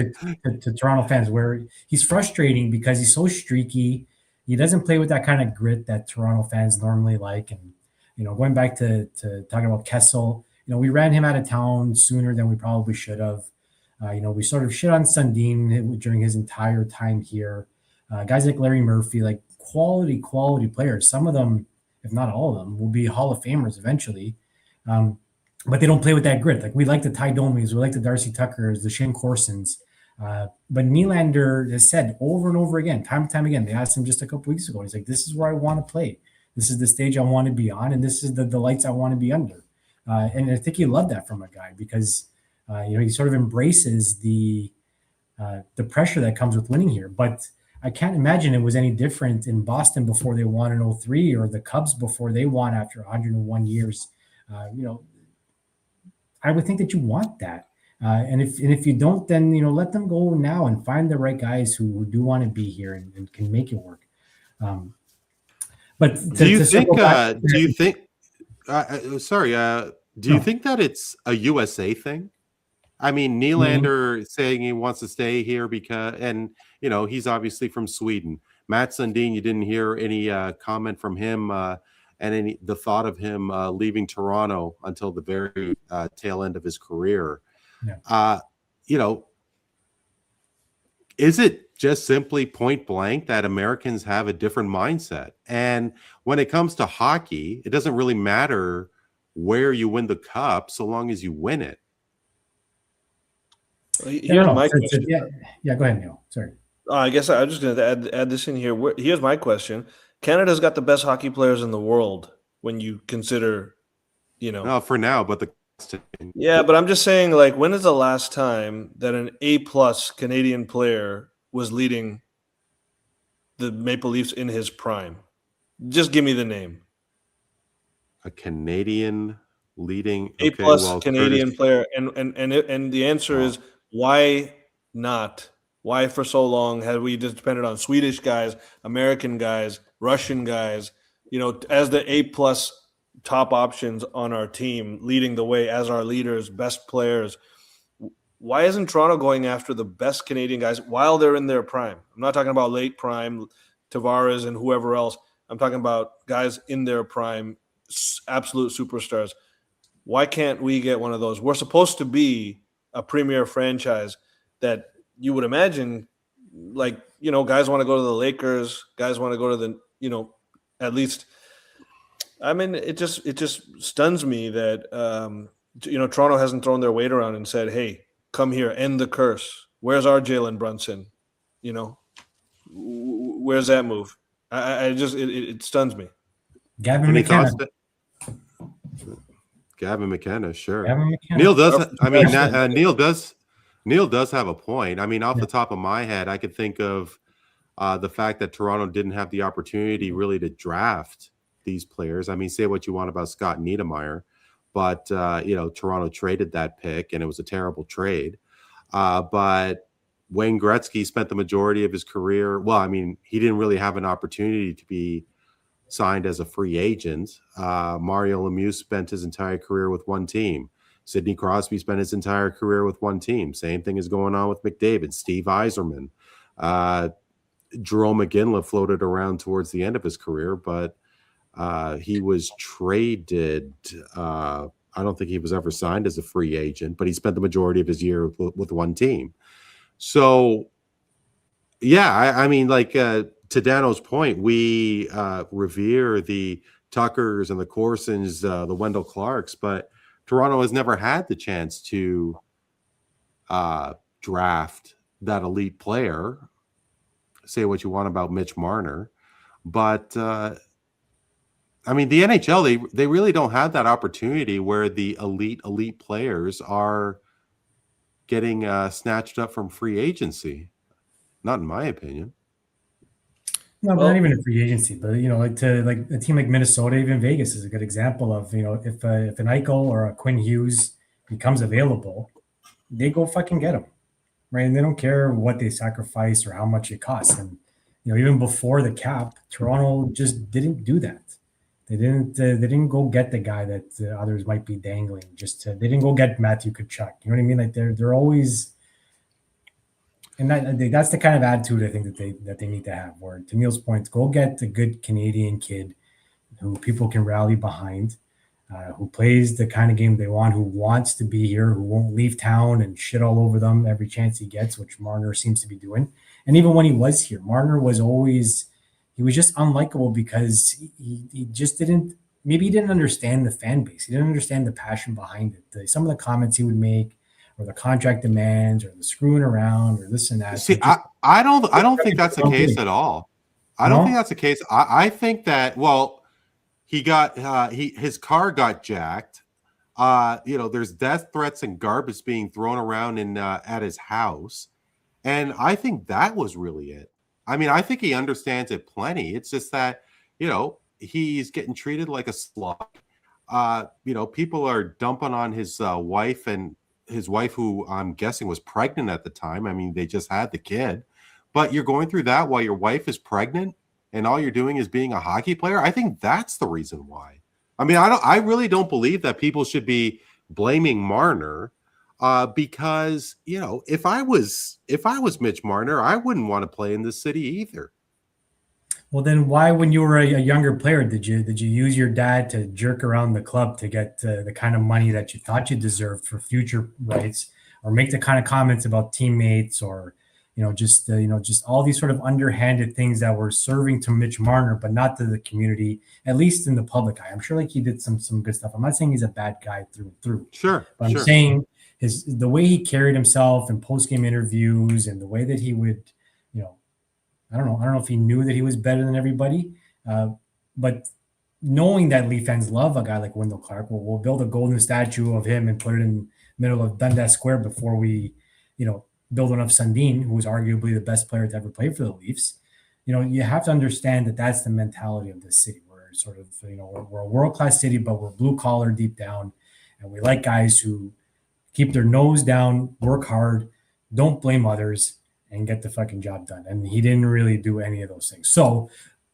to Toronto fans, where he's frustrating because he's so streaky. He doesn't play with that kind of grit that Toronto fans normally like. And, going back to talking about Kessel, we ran him out of town sooner than we probably should have. We sort of shit on Sundin during his entire time here. Guys like Larry Murphy, like quality players. Some of them, if not all of them, will be Hall of Famers eventually. But they don't play with that grit. Like we like the Ty Domies, we like the Darcy Tuckers, the Shane Corsons. But Nylander has said over and over again, time and time again, they asked him just a couple weeks ago. He's like, this is where I want to play. This is the stage I want to be on. And this is the lights I want to be under. And I think he loved that from a guy because, he sort of embraces the pressure that comes with winning here. But I can't imagine it was any different in Boston before they won in 2003 or the Cubs before they won after 101 years. I would think that you want that. And if you don't, then, let them go now and find the right guys who do want to be here and can make it work. But do you think that it's a USA thing? I mean, Nylander saying he wants to stay here because, and he's obviously from Sweden. Matt Sundin, you didn't hear any comment from him and the thought of him leaving Toronto until the very tail end of his career. Yeah. Is it just simply point blank that Americans have a different mindset? And when it comes to hockey, it doesn't really matter where you win the cup so long as you win it. Here's my question. Yeah, go ahead, Neel. Sorry. I guess I'm just going to add this in here. Here's my question. Canada's got the best hockey players in the world when you consider, No, for now, but yeah, but I'm just saying, like, when is the last time that an A-plus Canadian player was leading the Maple Leafs in his prime? Just give me the name. A Canadian leading A-plus Canadian player, and the answer is why not? Why for so long have we just depended on Swedish guys, American guys, Russian guys, as the A-plus top options on our team, leading the way as our leaders, best players? Why isn't Toronto going after the best Canadian guys while they're in their prime? I'm not talking about late prime, Tavares and whoever else. I'm talking about guys in their prime, absolute superstars. Why can't we get one of those? We're supposed to be a premier franchise that you would imagine, like, guys want to go to the Lakers, guys want to go to the, at least. I mean, it just stuns me that, Toronto hasn't thrown their weight around and said, hey, come here, end the curse. Where's our Jalen Brunson? Where's that move? It stuns me. Gavin McKenna. Gavin McKenna, sure. Gavin McKenna. Neel does. I mean, Neel does have a point. I mean, off the top of my head, I could think of the fact that Toronto didn't have the opportunity really to draft these players. I mean, say what you want about Scott Niedermayer, but Toronto traded that pick, and it was a terrible trade. But Wayne Gretzky spent the majority of his career. Well, I mean, he didn't really have an opportunity to be signed as a free agent. Mario Lemieux spent his entire career with one team. Sidney Crosby spent his entire career with one team. Same thing is going on with McDavid, Steve Yzerman. Jerome McGinley floated around towards the end of his career, but he was traded. I don't think he was ever signed as a free agent, but he spent the majority of his year with one team. So, yeah, I mean, like to Dano's point, we revere the Tuckers and the Corsons, the Wendell Clarks, but Toronto has never had the chance to draft that elite player. Say what you want about Mitch Marner, but I mean, the NHL, they really don't have that opportunity where the elite players are getting snatched up from free agency. Not in my opinion. No, but not even a free agency, but like a team like Minnesota, even Vegas is a good example of if an Eichel or a Quinn Hughes becomes available, they go fucking get him, right? And they don't care what they sacrifice or how much it costs. And even before the cap, Toronto just didn't do that. They didn't go get the guy that others might be dangling. They didn't go get Matthew Tkachuk. You know what I mean? Like they're always. And that's the kind of attitude I think that they need to have. Where, to Neel's point, go get a good Canadian kid who people can rally behind, who plays the kind of game they want, who wants to be here, who won't leave town and shit all over them every chance he gets, which Marner seems to be doing. And even when he was here, Marner was just unlikable because he just didn't. Maybe he didn't understand the fan base. He didn't understand the passion behind it. Some of the comments he would make, or the contract demands, or the screwing around, or this and that. See, I don't think that's the case at all. I don't think that's the case. I think that he got his car got jacked. There's death threats and garbage being thrown around at his house, and I think that was really it. I mean, I think he understands it plenty. It's just that he's getting treated like a slug. People are dumping on his wife and. His wife, who I'm guessing was pregnant at the time. I mean, they just had the kid, but you're going through that while your wife is pregnant and all you're doing is being a hockey player. I think that's the reason why. I mean, I really don't believe that people should be blaming Marner because, if I was Mitch Marner, I wouldn't want to play in this city either. Well, then why, when you were a younger player, did you use your dad to jerk around the club to get the kind of money that you thought you deserved for future rights, or make the kind of comments about teammates, or just all these sort of underhanded things that were serving to Mitch Marner, but not to the community, at least in the public eye? I'm sure he did some good stuff. I'm not saying he's a bad guy through and through. Sure, but I'm saying the way he carried himself in post-game interviews, and the way that he would, I don't know if he knew that he was better than everybody, but knowing that Leaf fans love a guy like Wendell Clark, we'll build a golden statue of him and put it in the middle of Dundas Square before we, build one of Sundin, who was arguably the best player to ever play for the Leafs. You have to understand that that's the mentality of this city. We're sort of, we're a world-class city, but we're blue-collar deep down, and we like guys who keep their nose down, work hard, don't blame others, and get the fucking job done. And he didn't really do any of those things. So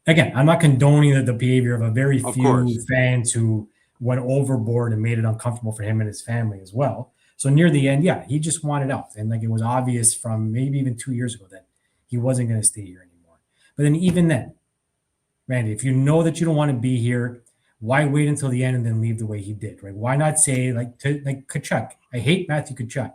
again, I'm not condoning the behavior of a very few fans who went overboard and made it uncomfortable for him and his family as well. So near the end, he just wanted out. And it was obvious from maybe even 2 years ago that he wasn't going to stay here anymore. But then even then, Randy, if you know that you don't want to be here, why wait until the end and then leave the way he did, right? Why not say like Tkachuk? I hate Matthew Tkachuk,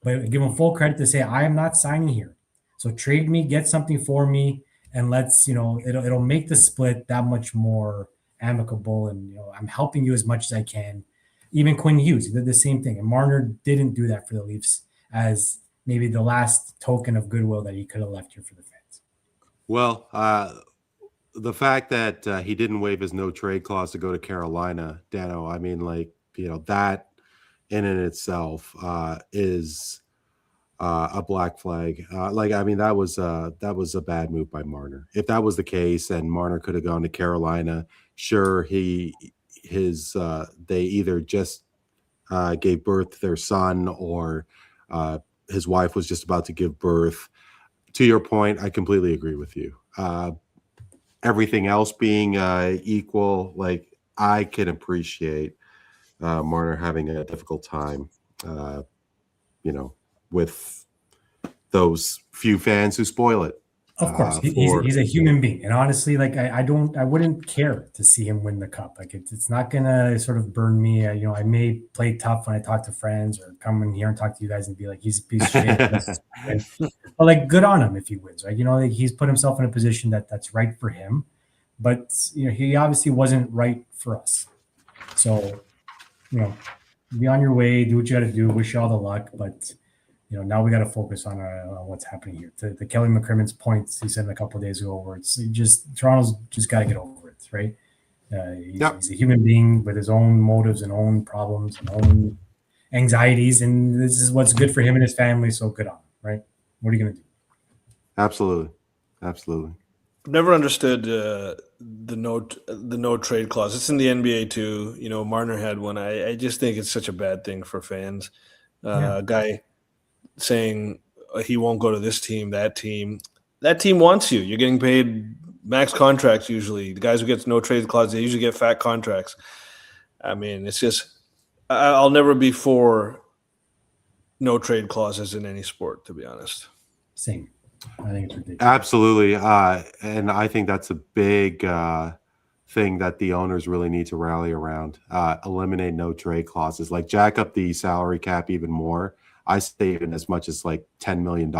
but give him full credit to say, I am not signing here. So trade me, get something for me, and let's, it'll make the split that much more amicable. And, I'm helping you as much as I can. Even Quinn Hughes, he did the same thing. And Marner didn't do that for the Leafs as maybe the last token of goodwill that he could have left here for the fans. Well, the fact that he didn't waive his no trade clause to go to Carolina, Dano, I mean, that in and itself is a black flag. That was a bad move by Marner. If that was the case and Marner could have gone to Carolina, sure, they either just gave birth to their son, or his wife was just about to give birth. To your point, I completely agree with you. Everything else being equal, I can appreciate Marner having a difficult time, with those few fans who spoil it. Of course, he's a human being, and honestly, I wouldn't care to see him win the cup. It's not gonna sort of burn me. I may play tough when I talk to friends or come in here and talk to you guys and be like, he's a piece of shit. But good on him if he wins, right? He's put himself in a position that's right for him, but he obviously wasn't right for us. So, be on your way, do what you got to do. Wish you all the luck, but now we got to focus on what's happening here. The Kelly McCrimmon's points he said a couple of days ago, where it's just Toronto's just got to get over it, right? He's a human being with his own motives and own problems and own anxieties, and this is what's good for him and his family. So good on him, right? What are you going to do? Absolutely. Never understood the no trade clause. It's in the NBA too. Marner had one. I just think it's such a bad thing for fans. A guy saying he won't go to this team, that team. That team wants you. You're getting paid max contracts usually. The guys who get no trade clause, they usually get fat contracts. I mean, it's just I'll never be for no trade clauses in any sport, to be honest. Same. I think it's ridiculous. Absolutely. And I think that's a big thing that the owners really need to rally around. Eliminate no trade clauses, like jack up the salary cap even more. I say even as much as like $10 million,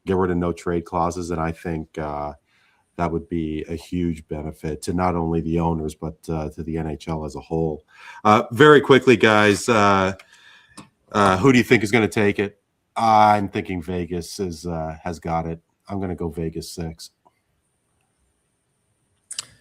get rid of no trade clauses. And I think that would be a huge benefit to not only the owners, but to the NHL as a whole. Very quickly, guys, who do you think is going to take it? I'm thinking Vegas has got it. I'm going to go Vegas 6.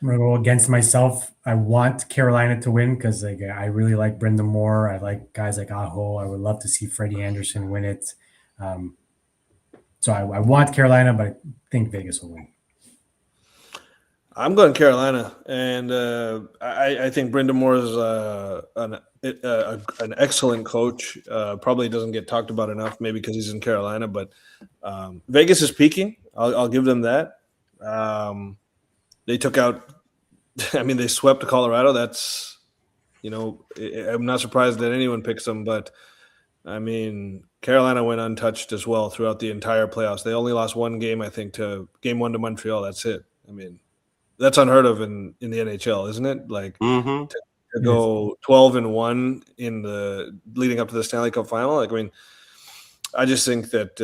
I'm going to go against myself. I want Carolina to win because I really like Brendan Moore. I like guys like Aho. I would love to see Freddie Anderson win it. So I want Carolina, but I think Vegas will win. I'm going Carolina, and I think Brendan Moore is an excellent coach. Probably doesn't get talked about enough, maybe because he's in Carolina. But Vegas is peaking. I'll give them that. They took out. I mean, they swept Colorado. That's, I'm not surprised that anyone picks them. But I mean, Carolina went untouched as well throughout the entire playoffs. They only lost one game, I think, to game 1 to Montreal. That's it. I mean, that's unheard of in the NHL, isn't it? Like to go 12-1 in the leading up to the Stanley Cup Final. Like, I mean, I just think that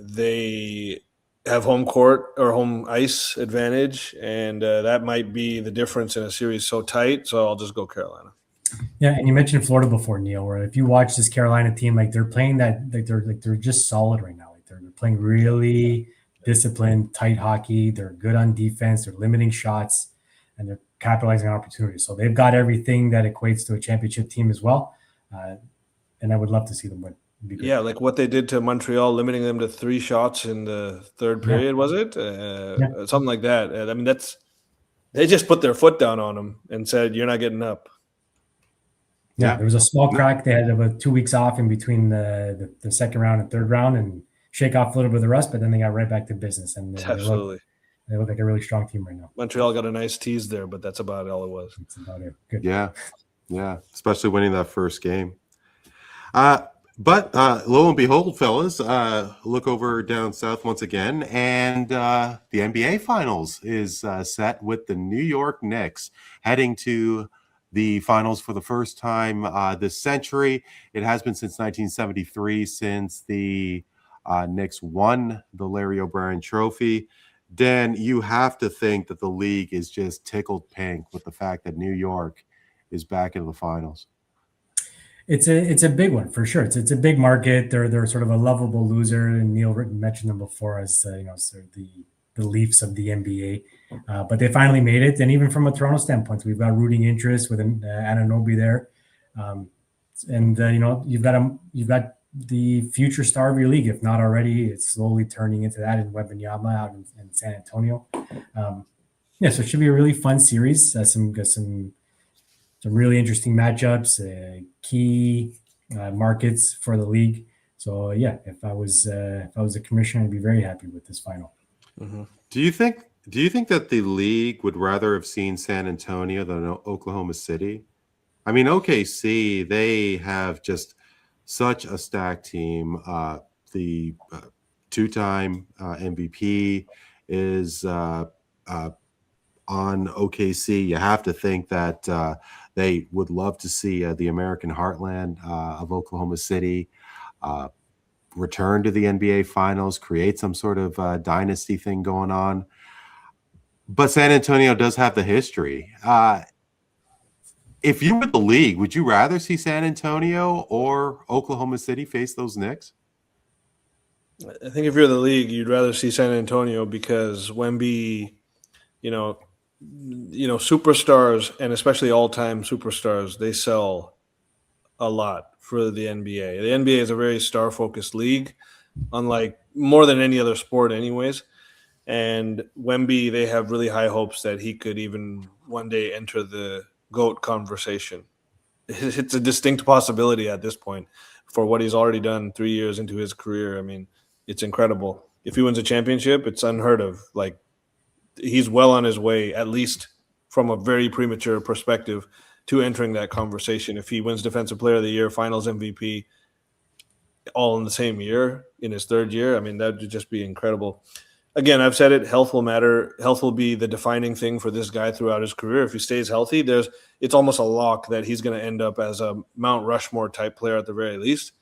they have home court or home ice advantage, and that might be the difference in a series so tight. So I'll just go Carolina. Yeah, and you mentioned Florida before, Neel. Where if you watch this Carolina team, they're playing they're just solid right now. They're playing really disciplined, tight hockey. They're good on defense. They're limiting shots, and they're capitalizing on opportunities. So they've got everything that equates to a championship team as well. And I would love to see them win. Yeah, like what they did to Montreal, limiting them to 3 shots in the third period, was it? Something like that. I mean, they just put their foot down on them and said, "You're not getting up." Yeah, there was a small crack. They had about 2 weeks off in between the second round and third round, and shake off a little bit of the rust, but then they got right back to business. And Absolutely. They look like a really strong team right now. Montreal got a nice tease there, but that's about all it was. That's about it. Good. Yeah, especially winning that first game. But lo and behold, fellas, look over down south once again, and the NBA Finals is set with the New York Knicks heading to the finals for the first time this century. It has been since 1973 since the Knicks won the Larry O'Brien Trophy. Dan, you have to think that the league is just tickled pink with the fact that New York is back in the finals. It's a big one for sure. It's a big market. They're sort of a lovable loser, and Neel mentioned them before as sort of the Leafs of the NBA. But they finally made it, and even from a Toronto standpoint, we've got rooting interest with Anunoby there, and you've got the future star of your league, if not already. It's slowly turning into that in Wembanyama out in San Antonio. So it should be a really fun series. Some really interesting matchups, key markets for the league. So if I was a commissioner, I'd be very happy with this final. Mm-hmm. Do you think that the league would rather have seen San Antonio than Oklahoma City? I mean, OKC, they have just such a stacked team. The two-time MVP is on OKC. You have to think that they would love to see the American heartland of Oklahoma City return to the NBA Finals, create some sort of dynasty thing going on. But San Antonio does have the history. If you were the league, would you rather see San Antonio or Oklahoma City face those Knicks? I think if you're the league, you'd rather see San Antonio because Wemby, you know, superstars and especially all-time superstars, they sell a lot for the NBA. The NBA is a very star-focused league, unlike more than any other sport anyways. And Wemby, they have really high hopes that he could even one day enter the GOAT conversation. It's a distinct possibility at this point for what he's already done 3 years into his career. I mean, it's incredible. If he wins a championship, it's unheard of. Like, he's well on his way, at least from a very premature perspective, to entering that conversation. If he wins Defensive Player of the Year, Finals MVP, all in the same year, in his third year, I mean, that would just be incredible. Again, I've said it, health will matter. Health will be the defining thing for this guy throughout his career. If he stays healthy, it's almost a lock that he's going to end up as a Mount Rushmore type player at the very least.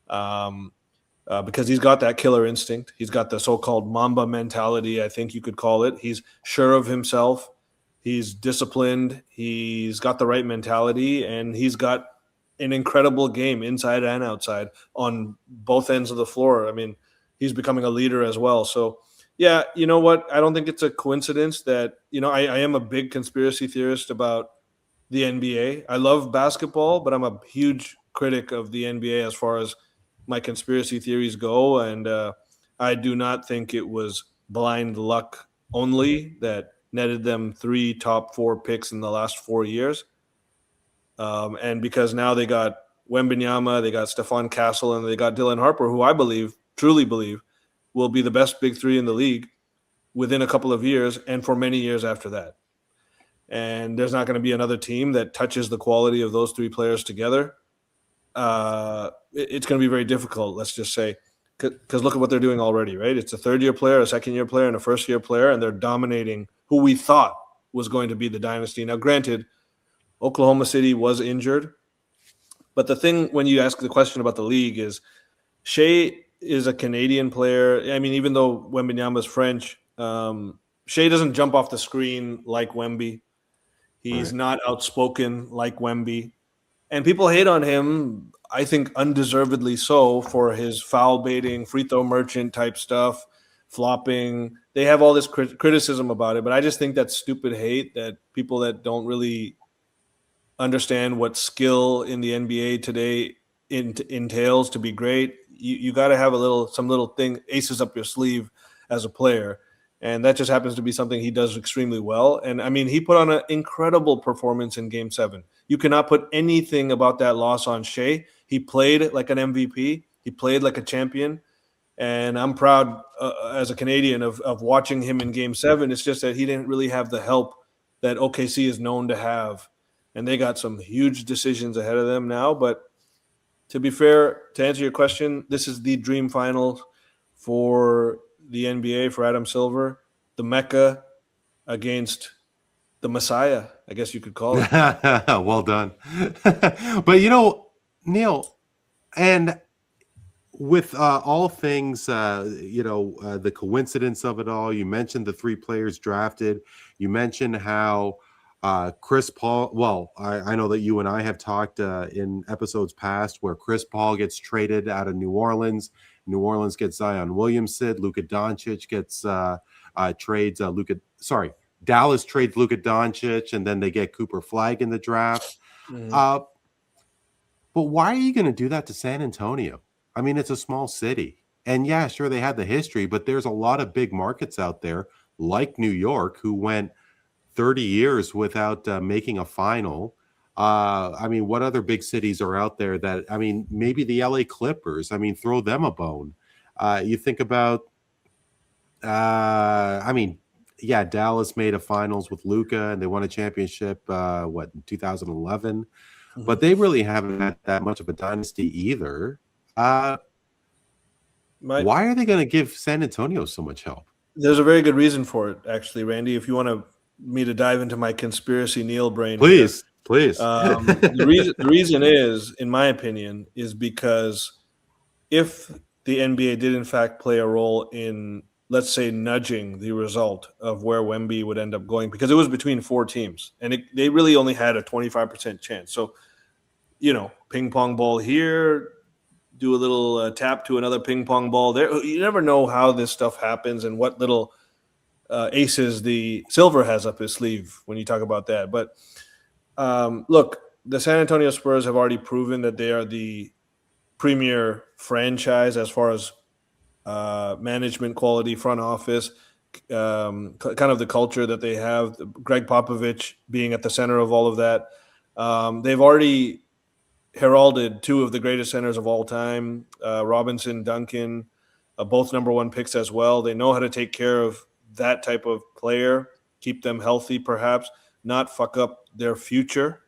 Because he's got that killer instinct. He's got the so-called Mamba mentality, I think you could call it. He's sure of himself. He's disciplined. He's got the right mentality, and he's got an incredible game inside and outside on both ends of the floor. I mean, he's becoming a leader as well. So, yeah, you know what? I don't think it's a coincidence that, I am a big conspiracy theorist about the NBA. I love basketball, but I'm a huge critic of the NBA as far as my conspiracy theories go. And I do not think it was blind luck only that netted them 3 top 4 picks in the last 4 years. And because now they got Wembanyama, they got Stephon Castle, and they got Dylan Harper, who I truly believe, will be the best big 3 in the league within a couple of years and for many years after that. And there's not going to be another team that touches the quality of those 3 players together. It's going to be very difficult, let's just say, because look at what they're doing already, right? It's a third-year player, a second-year player, and a first-year player, and they're dominating who we thought was going to be the dynasty. Now, granted, Oklahoma City was injured, but the thing when you ask the question about the league is Shea is a Canadian player. I mean, even though Wembanyama is French, Shea doesn't jump off the screen like Wemby. He's not outspoken like Wemby. And people hate on him, I think undeservedly so, for his foul baiting, free throw merchant type stuff, flopping. They have all this criticism about it, but I just think that's stupid hate that people that don't really understand what skill in the NBA today entails to be great. You got to have some little thing, aces up your sleeve as a player. And that just happens to be something he does extremely well. And I mean, he put on an incredible performance in Game 7. You cannot put anything about that loss on Shea. He played like an MVP. He played like a champion. And I'm proud as a Canadian of watching him in Game 7. It's just that he didn't really have the help that OKC is known to have. And they got some huge decisions ahead of them now. But to be fair, to answer your question, this is the dream finals for the NBA for Adam Silver, the Mecca against the Messiah, I guess you could call it. Well done. But, Neel, and with all things, the coincidence of it all, you mentioned the 3 players drafted. You mentioned how Chris Paul, well, I know that you and I have talked in episodes past where Chris Paul gets traded out of New Orleans. New Orleans gets Zion Williamson. Luka Doncic gets trades Dallas trades Luka Doncic, and then they get Cooper Flagg in the draft. But why are you going to do that to San Antonio? I mean, it's a small city. And yeah, sure, they had the history, but there's a lot of big markets out there, like New York, who went 30 years without making a final. I mean, what other big cities are out there that, I mean, maybe the LA Clippers, I mean, throw them a bone. You think about, Dallas made a finals with Luka and they won a championship, in 2011, but they really haven't had that much of a dynasty either. Why are they going to give San Antonio so much help? There's a very good reason for it, actually, Randy. If you want me to dive into my conspiracy Neel brain, please. The reason is, in my opinion, is because if the NBA did in fact play a role in, let's say, nudging the result of where Wemby would end up going, because it was between 4 teams and they really only had a 25% chance. So, ping pong ball here, do a little tap to another ping pong ball. There, you never know how this stuff happens and what little aces the Silver has up his sleeve when you talk about that. But look, the San Antonio Spurs have already proven that they are the premier franchise as far as management quality, front office, kind of the culture that they have. Greg Popovich being at the center of all of that. They've already heralded two of the greatest centers of all time, Robinson, Duncan, both number one picks as well. They know how to take care of that type of player, keep them healthy perhaps, not fuck up their future.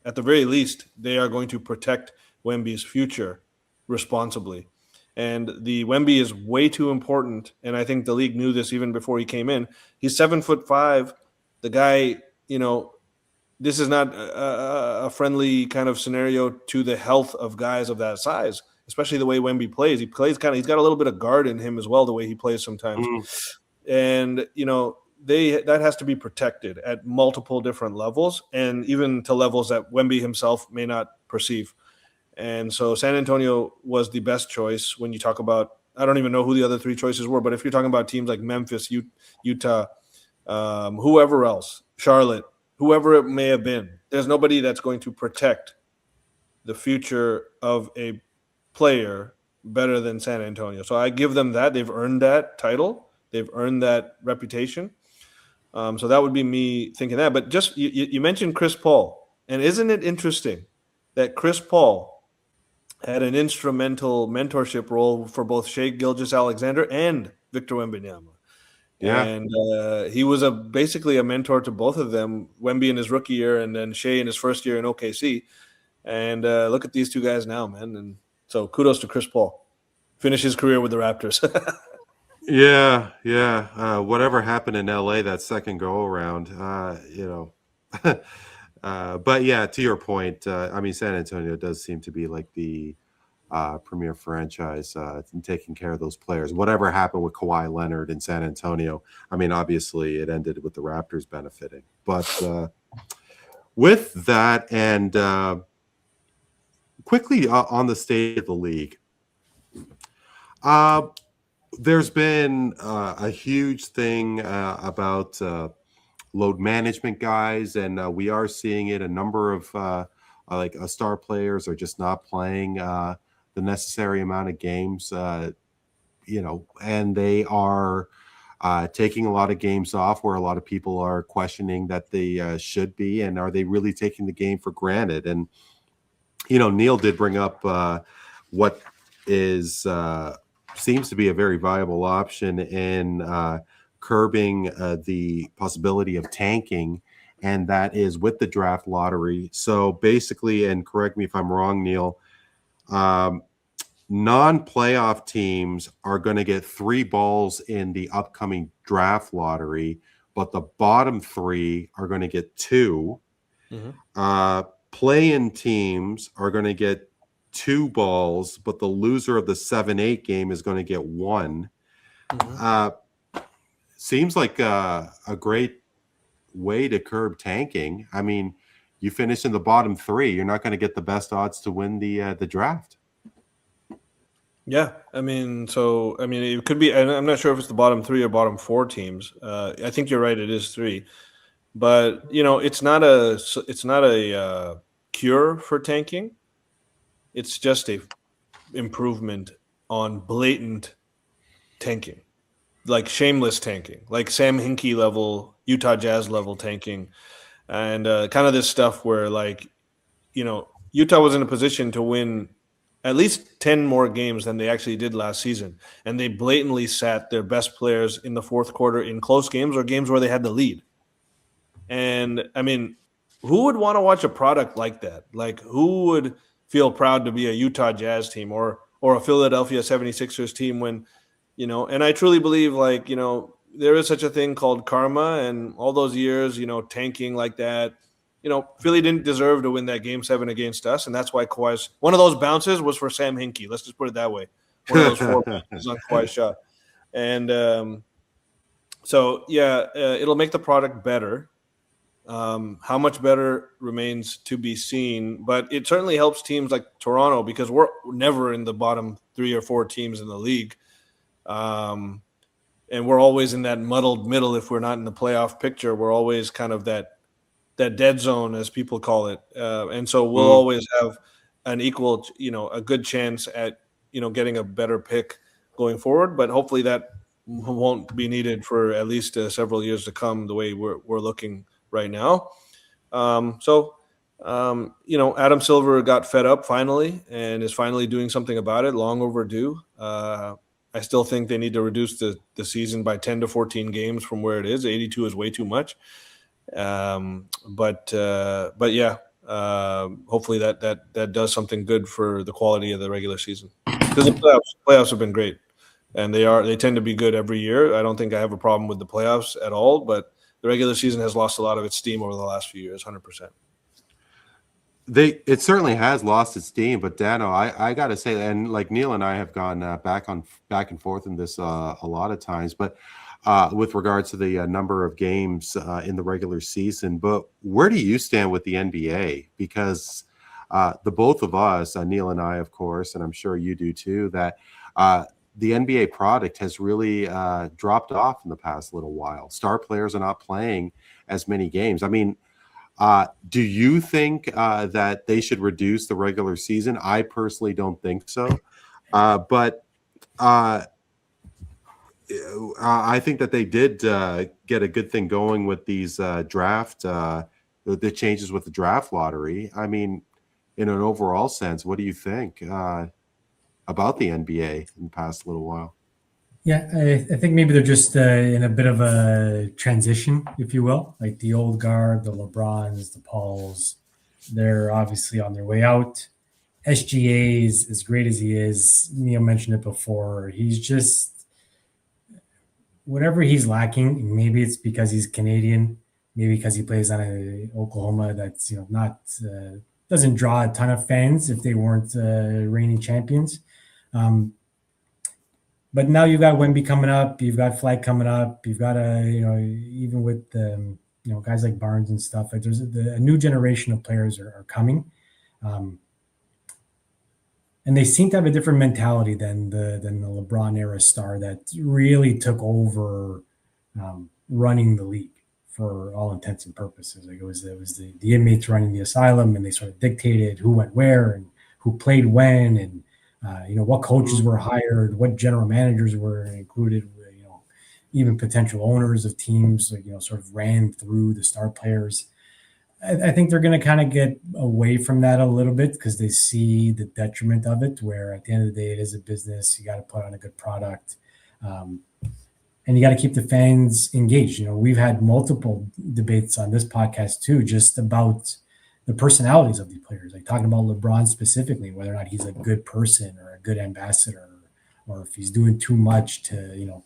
At the very least, they are going to protect Wemby's future responsibly. And the Wemby is way too important, and I think the league knew this even before he came in. He's 7'5". The guy, this is not a friendly kind of scenario to the health of guys of that size, especially the way Wemby plays. He's got a little bit of guard in him as well, the way he plays sometimes. And, that has to be protected at multiple different levels, and even to levels that Wemby himself may not perceive. And so San Antonio was the best choice when you talk about, I don't even know who the other three choices were, but if you're talking about teams like Memphis, Utah, whoever else, Charlotte, whoever it may have been, there's nobody that's going to protect the future of a player better than San Antonio. So I give them that. They've earned that title. They've earned that reputation. So that would be me thinking that. But just you mentioned Chris Paul. And isn't it interesting that Chris Paul had an instrumental mentorship role for both Shai Gilgeous-Alexander and Victor Wembanyama? Yeah. And he was basically a mentor to both of them, Wemby in his rookie year and then Shai in his first year in OKC. And look at these two guys now, man. And so kudos to Chris Paul. Finish his career with the Raptors. Yeah. Whatever happened in LA that second go around, but yeah, to your point, San Antonio does seem to be like the premier franchise in taking care of those players. Whatever happened with Kawhi Leonard in San Antonio, obviously it ended with the Raptors benefiting. But with that, and quickly on the state of the league, there's been a huge thing about load management guys, and we are seeing it. A number of star players are just not playing the necessary amount of games, and they are taking a lot of games off where a lot of people are questioning that they should be, and are they really taking the game for granted? And Neel did bring up what is seems to be a very viable option in curbing the possibility of tanking, and that is with the draft lottery. So basically, and correct me if I'm wrong, Neel, non-playoff teams are going to get 3 balls in the upcoming draft lottery, but the bottom 3 are going to get 2. Play-in teams are going to get 2 balls, but the loser of the 7-8 game is going to get 1. Seems like a great way to curb tanking. You finish in the bottom 3, you're not going to get the best odds to win the draft. Yeah, it could be. I'm not sure if it's the bottom 3 or bottom 4 teams. I think you're right; it is 3, but it's not a cure for tanking. It's just a improvement on blatant tanking, like shameless tanking, like Sam Hinkie level, Utah Jazz level tanking, and kind of this stuff where Utah was in a position to win at least 10 more games than they actually did last season, and they blatantly sat their best players in the fourth quarter in close games or games where they had the lead. And who would want to watch a product like that? Like, who would feel proud to be a Utah Jazz team or a Philadelphia 76ers team when, and I truly believe there is such a thing called karma, and all those years, tanking like that, Philly didn't deserve to win that game 7 against us. And that's why Kawhi's one of those bounces was for Sam Hinkie. Let's just put it that way. One of those 4 bounces on Kawhi's shot. And it'll make the product better. How much better remains to be seen, but it certainly helps teams like Toronto because we're never in the bottom 3 or 4 teams in the league. And we're always in that muddled middle. If we're not in the playoff picture, we're always kind of that dead zone, as people call it. And so we'll always have an equal, a good chance at, getting a better pick going forward. But hopefully that won't be needed for at least several years to come, the way we're looking right now. Adam Silver got fed up finally and is finally doing something about it, long overdue. I still think they need to reduce the season by 10 to 14 games from where it is. 82 is way too much. But yeah, hopefully that does something good for the quality of the regular season, because the playoffs have been great, and they tend to be good every year. I don't think I have a problem with the playoffs at all, but the regular season has lost a lot of its steam over the last few years, 100%. It certainly has lost its steam, but Dano, I got to say, and like Neel and I have gone back and forth in this a lot of times, but with regards to the number of games in the regular season. But where do you stand with the NBA? Because the both of us, Neel and I, of course, and I'm sure you do too, that the NBA product has really dropped off in the past little while. Star players are not playing as many games. I mean, do you think that they should reduce the regular season? I personally don't think so. But I think that they did get a good thing going with these the changes with the draft lottery. I mean, in an overall sense, what do you think about the NBA in the past little while? Yeah, I think maybe they're just in a bit of a transition, if you will. Like the old guard, the LeBrons, the Pauls, they're obviously on their way out. SGA is as great as he is. Neel mentioned it before. He's just, whatever he's lacking, maybe it's because he's Canadian, maybe because he plays on a Oklahoma that's not doesn't draw a ton of fans if they weren't reigning champions. But now you've got Wemby coming up, you've got Flight coming up, you've got even with guys like Barnes and stuff. Like there's a new generation of players are coming, and they seem to have a different mentality than the LeBron era star that really took over running the league for all intents and purposes. Like it was the inmates running the asylum, and they sort of dictated who went where and who played when, and what coaches were hired, what general managers were included, even potential owners of teams, sort of ran through the star players. I think they're going to kind of get away from that a little bit because they see the detriment of it, where at the end of the day, it is a business. You got to put on a good product. And you got to keep the fans engaged. We've had multiple debates on this podcast too, just about the personalities of these players, like talking about LeBron specifically, whether or not he's a good person or a good ambassador, or if he's doing too much to,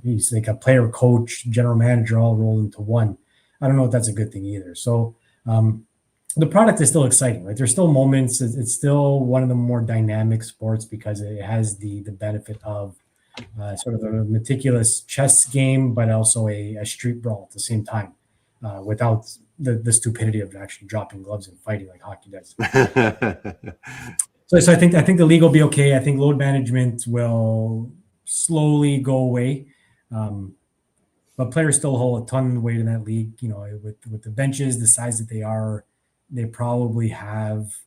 he's like a player, coach, general manager, all rolled into one. I don't know if that's a good thing either. So the product is still exciting, right? There's still moments. It's still one of the more dynamic sports because it has the benefit of sort of a meticulous chess game, but also a street brawl at the same time without the stupidity of actually dropping gloves and fighting like hockey does. So I think the league will be okay. I think load management will slowly go away. But players still hold a ton of weight in that league. With the benches, the size that they are, they probably have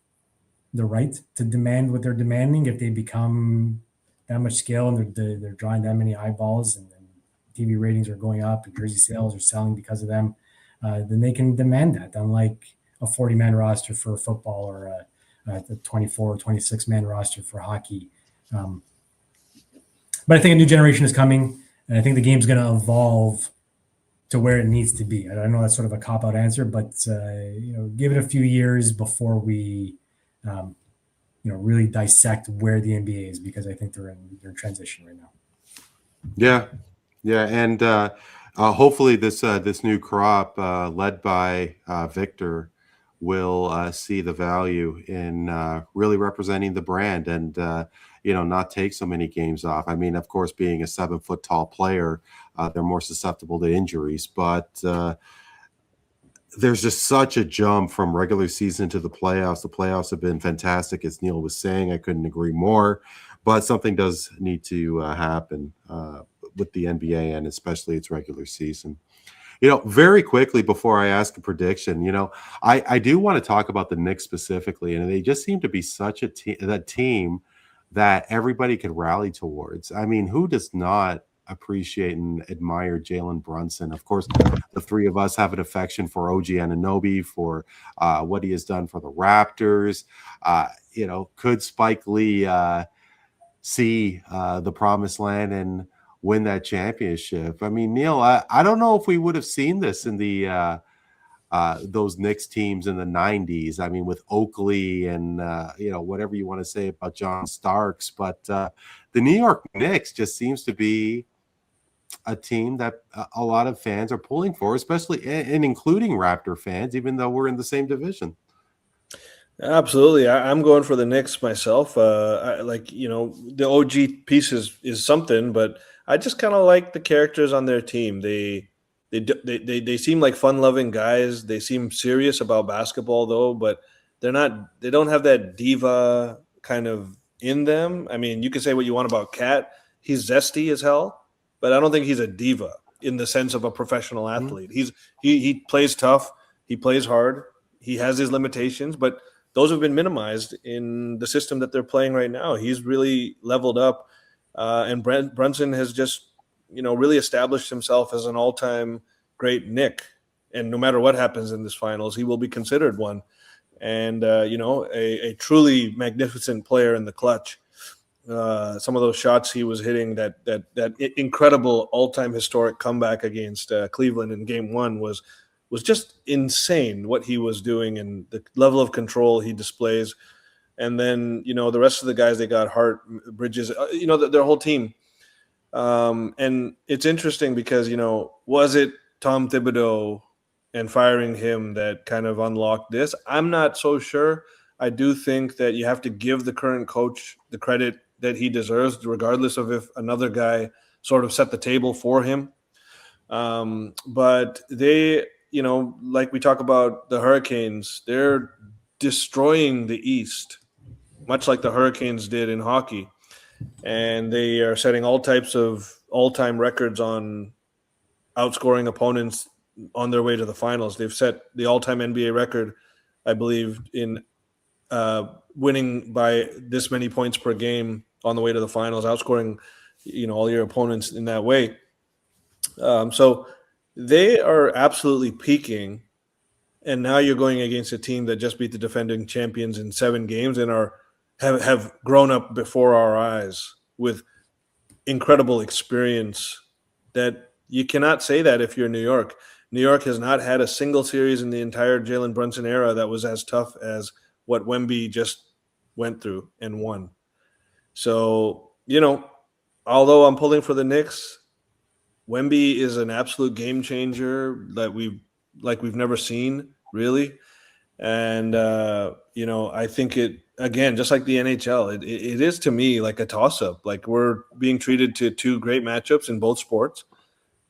the right to demand what they're demanding. If they become that much scale and they're drawing that many eyeballs and TV ratings are going up and jersey sales are selling because of them, then they can demand that, unlike a 40-man roster for football or a 24 or 26-man roster for hockey. But I think a new generation is coming, and I think the game's going to evolve to where it needs to be. I know that's sort of a cop-out answer, but give it a few years before we really dissect where the NBA is, because I think they're in transition right now. Yeah, and hopefully this new crop led by Victor will see the value in really representing the brand and not take so many games off. I mean, of course, being a 7-foot tall player, they're more susceptible to injuries, but there's just such a jump from regular season to the playoffs. The playoffs have been fantastic, as Neel was saying. I couldn't agree more. But something does need to happen with the NBA and especially its regular season. Very quickly before I ask a prediction, I do want to talk about the Knicks specifically, and they just seem to be such a team that everybody could rally towards. I mean, who does not appreciate and admire Jalen Brunson? Of course, the three of us have an affection for OG Anunoby, for what he has done for the Raptors. Could Spike Lee see the promised land and win that championship? I mean, Neel, I don't know if we would have seen this in the those Knicks teams in the 90s. I mean, with Oakley and, whatever you want to say about John Starks. But the New York Knicks just seems to be a team that a lot of fans are pulling for, especially and including Raptor fans, even though we're in the same division. Absolutely. I'm going for the Knicks myself. The OG piece is something, but I just kind of like the characters on their team. They seem like fun-loving guys. They seem serious about basketball, though, but they don't have that diva kind of in them. I mean, you can say what you want about Cat. He's zesty as hell, but I don't think he's a diva in the sense of a professional athlete. He plays tough. He plays hard. He has his limitations, but those have been minimized in the system that they're playing right now. He's really leveled up, and Brunson has just, really established himself as an all-time great Knick. And no matter what happens in this finals, he will be considered one. And, a truly magnificent player in the clutch. Some of those shots he was hitting, that incredible all-time historic comeback against Cleveland in Game 1 was just insane, what he was doing and the level of control he displays. And then, the rest of the guys, they got Hart, Bridges, their whole team. And it's interesting because, was it Tom Thibodeau and firing him that kind of unlocked this? I'm not so sure. I do think that you have to give the current coach the credit that he deserves, regardless of if another guy sort of set the table for him. But they, like we talk about the Hurricanes, they're destroying the East, much like the Hurricanes did in hockey. And they are setting all types of all-time records on outscoring opponents on their way to the finals. They've set the all-time NBA record, I believe, in winning by this many points per game on the way to the finals, outscoring, all your opponents in that way. So they are absolutely peaking. And now you're going against a team that just beat the defending champions in 7 games and have grown up before our eyes with incredible experience. That you cannot say that if you're New York. New York has not had a single series in the entire Jalen Brunson era that was as tough as what Wemby just went through and won. So, although I'm pulling for the Knicks, Wemby is an absolute game changer that we've never seen, really. And, I think it, again, just like the NHL, it is to me like a toss-up. Like, we're being treated to 2 great matchups in both sports,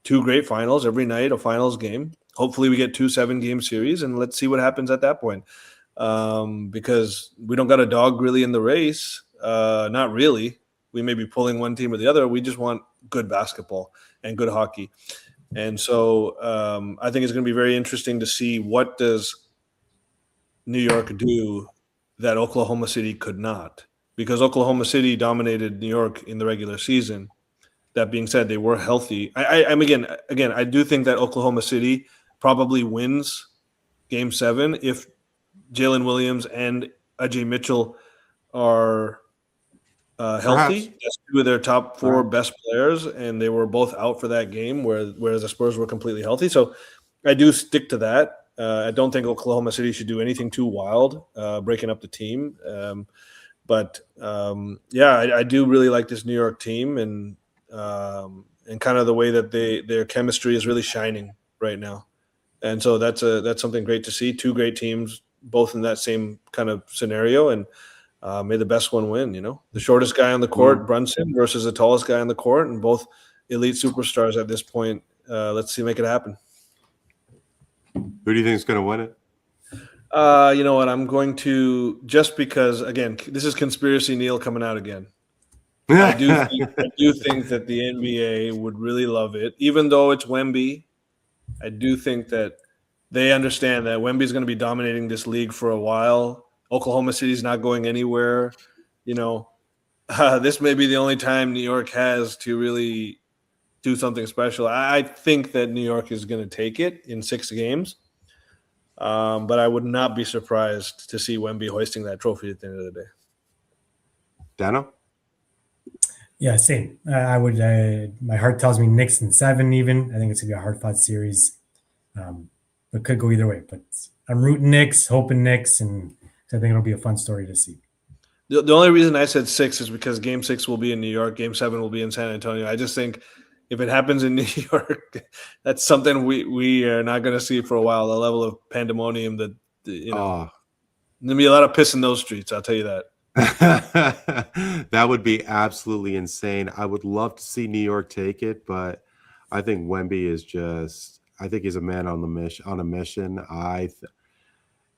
2 great finals every night, a finals game. Hopefully we get 2 7-game series, and let's see what happens at that point. Because we don't got a dog really in the race. Not really. We may be pulling one team or the other. We just want good basketball and good hockey. And so I think it's going to be very interesting to see what does New York do that Oklahoma City could not, because Oklahoma City dominated New York in the regular season. That being said, they were healthy. I'm again, I do think that Oklahoma City probably wins Game 7 if Jalen Williams and Ajay Mitchell are healthy. That's 2 of their top 4 best players, and they were both out for that game, whereas the Spurs were completely healthy. So I do stick to that. I don't think Oklahoma City should do anything too wild, breaking up the team. I do really like this New York team, and kind of the way that their chemistry is really shining right now. And so that's something great to see. 2 great teams, both in that same kind of scenario, and may the best one win. The shortest guy on the court, Brunson, versus the tallest guy on the court, and both elite superstars at this point. Let's see, make it happen. Who do you think is going to win it? You know what? I'm going to, just because, again, this is conspiracy Neel coming out again. I do think that the NBA would really love it, even though it's Wemby. I do think that they understand that Wemby is going to be dominating this league for a while. Oklahoma City's not going anywhere. You know, this may be the only time New York has to really do something special. I think that New York is going to take it in 6 games, but I would not be surprised to see Wemby hoisting that trophy at the end of the day. Dano? Yeah, same. I would. My heart tells me Knicks in 7. Even I think it's gonna be a hard-fought series, but could go either way. But I'm rooting Knicks, hoping Knicks, and I think it'll be a fun story to see. The only reason I said 6 is because Game 6 will be in New York, Game 7 will be in San Antonio. I just think if it happens in New York, that's something we are not going to see for a while. The level of pandemonium that there's gonna be a lot of piss in those streets. I'll tell you that. That would be absolutely insane. I would love to see New York take it, but I think Wemby is I think he's a man on a mission.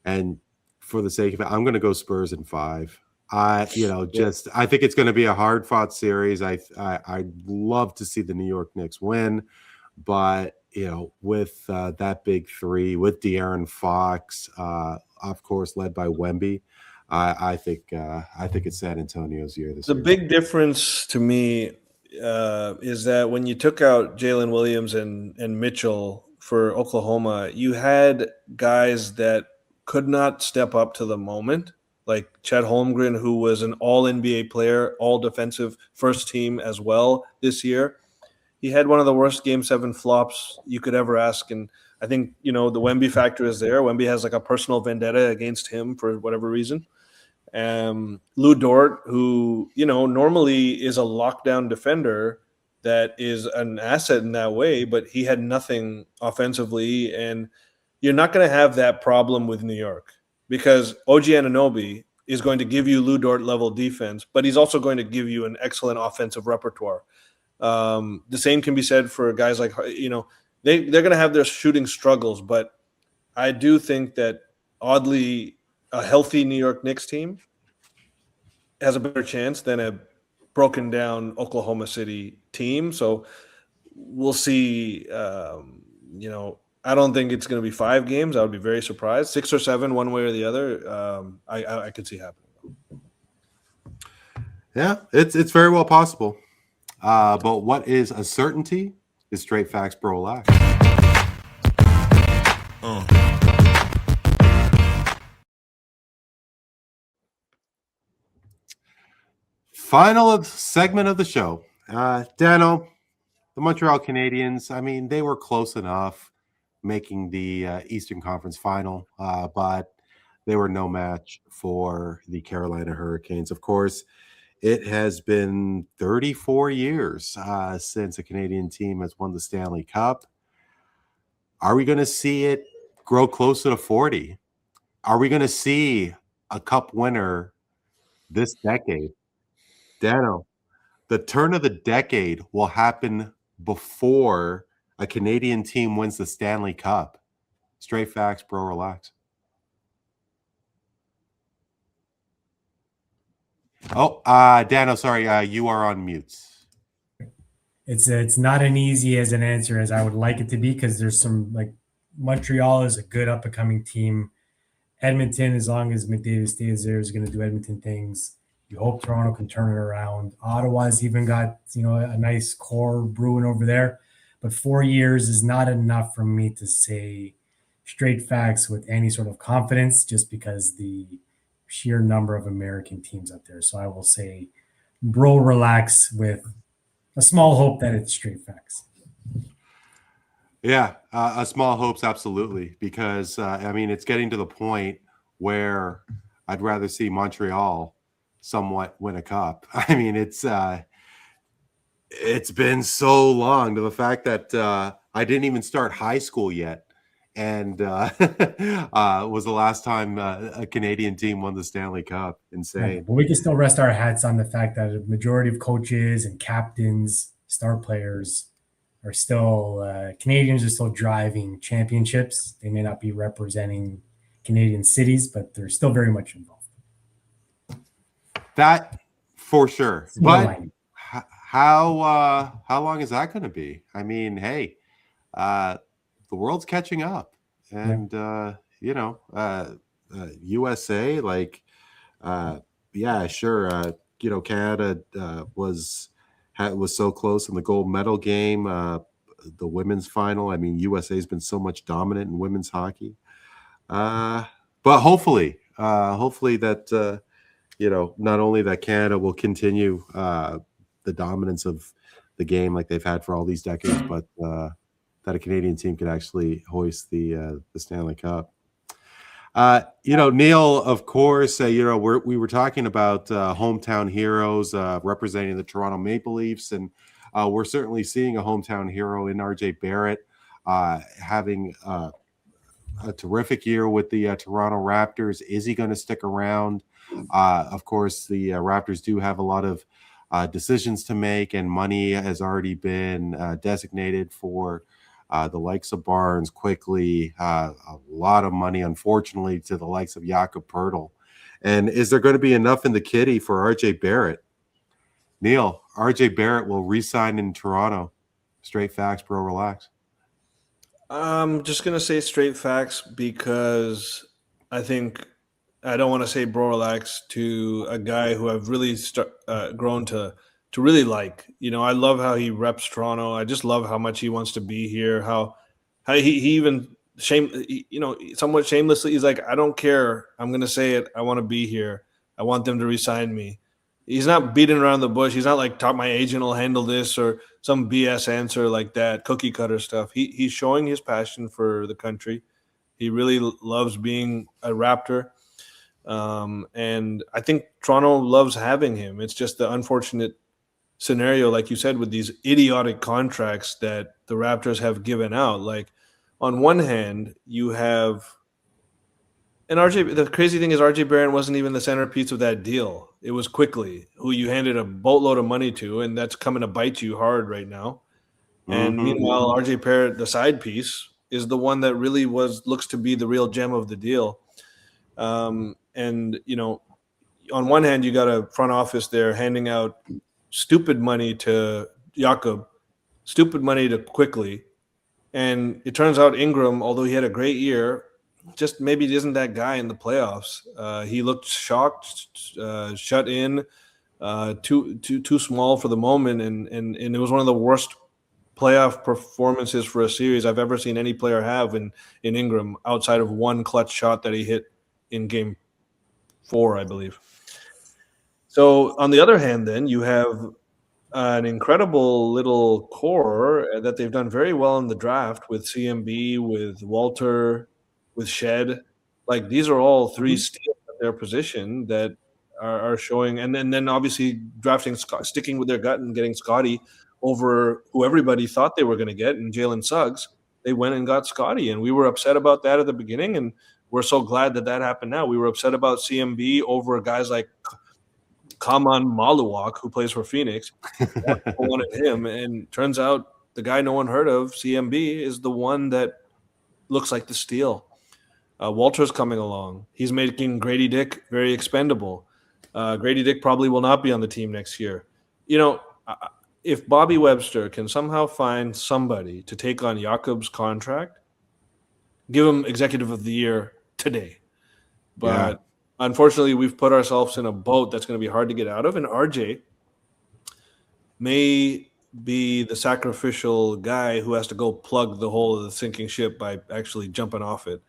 And for the sake of it, I'm going to go Spurs in 5. I think it's going to be a hard fought series. I'd love to see the New York Knicks win, but with that big 3 with De'Aaron Fox, of course, led by Wemby. I think it's San Antonio's year this year. The big difference to me is that when you took out Jalen Williams and Mitchell for Oklahoma, you had guys that could not step up to the moment, like Chet Holmgren, who was an all-NBA player, all-defensive first team as well this year. He had one of the worst Game 7 flops you could ever ask, and I think the Wemby factor is there. Wemby has like a personal vendetta against him for whatever reason. Lou Dort, who normally is a lockdown defender that is an asset in that way, but he had nothing offensively, and you're not going to have that problem with New York because OG Anunoby is going to give you Lou Dort level defense, but he's also going to give you an excellent offensive repertoire. The same can be said for guys like they're going to have their shooting struggles, but I do think that oddly, a healthy New York Knicks team has a better chance than a broken down Oklahoma City team. So we'll see. I don't think it's going to be 5 games. I would be very surprised. 6 or 7, one way or the other. I could see happening. Yeah, it's very well possible. But what is a certainty is straight facts, bro. Relax. Final segment of the show. Dano, the Montreal Canadiens, I mean, they were close enough making the Eastern Conference Final, but they were no match for the Carolina Hurricanes. Of course, it has been 34 years since a Canadian team has won the Stanley Cup. Are we going to see it grow closer to 40? Are we going to see a Cup winner this decade? Dano, the turn of the decade will happen before a Canadian team wins the Stanley Cup. Straight facts, bro. Relax. Oh, Dano, sorry, you are on mute. It's not as easy as an answer as I would like it to be because there's some Montreal is a good up and coming team. Edmonton, as long as McDavid stays there, is going to do Edmonton things. You hope Toronto can turn it around. Ottawa's even got a nice core brewing over there, but 4 years is not enough for me to say straight facts with any sort of confidence, just because the sheer number of American teams out there. So I will say, bro, relax with a small hope that it's straight facts. Yeah, a small hope's absolutely, because it's getting to the point where I'd rather see Montreal somewhat win a cup. I mean, it's been so long, to the fact that I didn't even start high school yet, and was the last time a Canadian team won the Stanley Cup. Insane. But we can still rest our hats on the fact that a majority of coaches and captains, star players, are still Canadians are still driving championships. They may not be representing Canadian cities, but they're still very much involved. That for sure. Silver But lining. how long is that going to be? I mean, hey, the world's catching up, and USA, like, yeah, sure, Canada was so close in the gold medal game, the women's final. I mean, USA's been so much dominant in women's hockey, but hopefully that not only that Canada will continue the dominance of the game like they've had for all these decades, but that a Canadian team could actually hoist the Stanley Cup. Neel, of course, we were talking about hometown heroes representing the Toronto Maple Leafs, and we're certainly seeing a hometown hero in RJ Barrett, having a terrific year with the Toronto Raptors. Is he going to stick around? Of course, the Raptors do have a lot of decisions to make, and money has already been designated for the likes of Barnes, quickly, a lot of money, unfortunately, to the likes of Jakob Poeltl. And is there going to be enough in the kitty for RJ Barrett? Neel, RJ Barrett will re-sign in Toronto. Straight facts, bro, relax. I'm just going to say straight facts because I don't want to say bro relax to a guy who I've really grown to really like. I love how he reps Toronto. I just love how much he wants to be here. How he even somewhat shamelessly, he's like, I don't care. I'm going to say it. I want to be here. I want them to re-sign me. He's not beating around the bush. He's not like, my agent will handle this or some BS answer like that, cookie cutter stuff. He's showing his passion for the country. He really loves being a Raptor. And I think Toronto loves having him. It's just the unfortunate scenario, like you said, with these idiotic contracts that the Raptors have given out. Like, on one hand, you have and RJ. The crazy thing is RJ Barrett wasn't even the centerpiece of that deal. It was Quickly, who you handed a boatload of money to, and that's coming to bite you hard right now. And meanwhile, RJ Barrett, the side piece, is the one that really looks to be the real gem of the deal. On one hand, you got a front office there handing out stupid money to Jakob, stupid money to Quickly. And it turns out Ingram, although he had a great year, just maybe isn't that guy in the playoffs. He looked shocked, shut in, too small for the moment. And it was one of the worst playoff performances for a series I've ever seen any player have in Ingram, outside of one clutch shot that he hit in game 4, I believe. So on the other hand, then you have an incredible little core that they've done very well in the draft with CMB, with Walter, with Shed. Like, these are all three steals at their position that are showing. And then obviously drafting sticking with their gut and getting Scotty over who everybody thought they were going to get, and Jalen Suggs. They went and got Scotty, and we were upset about that at the beginning, and we're so glad that happened now. We were upset about CMB over guys like Kaman Maluwak, who plays for Phoenix. People wanted him, and turns out the guy no one heard of, CMB, is the one that looks like the steal. Walter's coming along. He's making Grady Dick very expendable. Grady Dick probably will not be on the team next year. If Bobby Webster can somehow find somebody to take on Jakob's contract, give him Executive of the Year today. But unfortunately, we've put ourselves in a boat that's going to be hard to get out of. And RJ may be the sacrificial guy who has to go plug the hole of the sinking ship by actually jumping off it,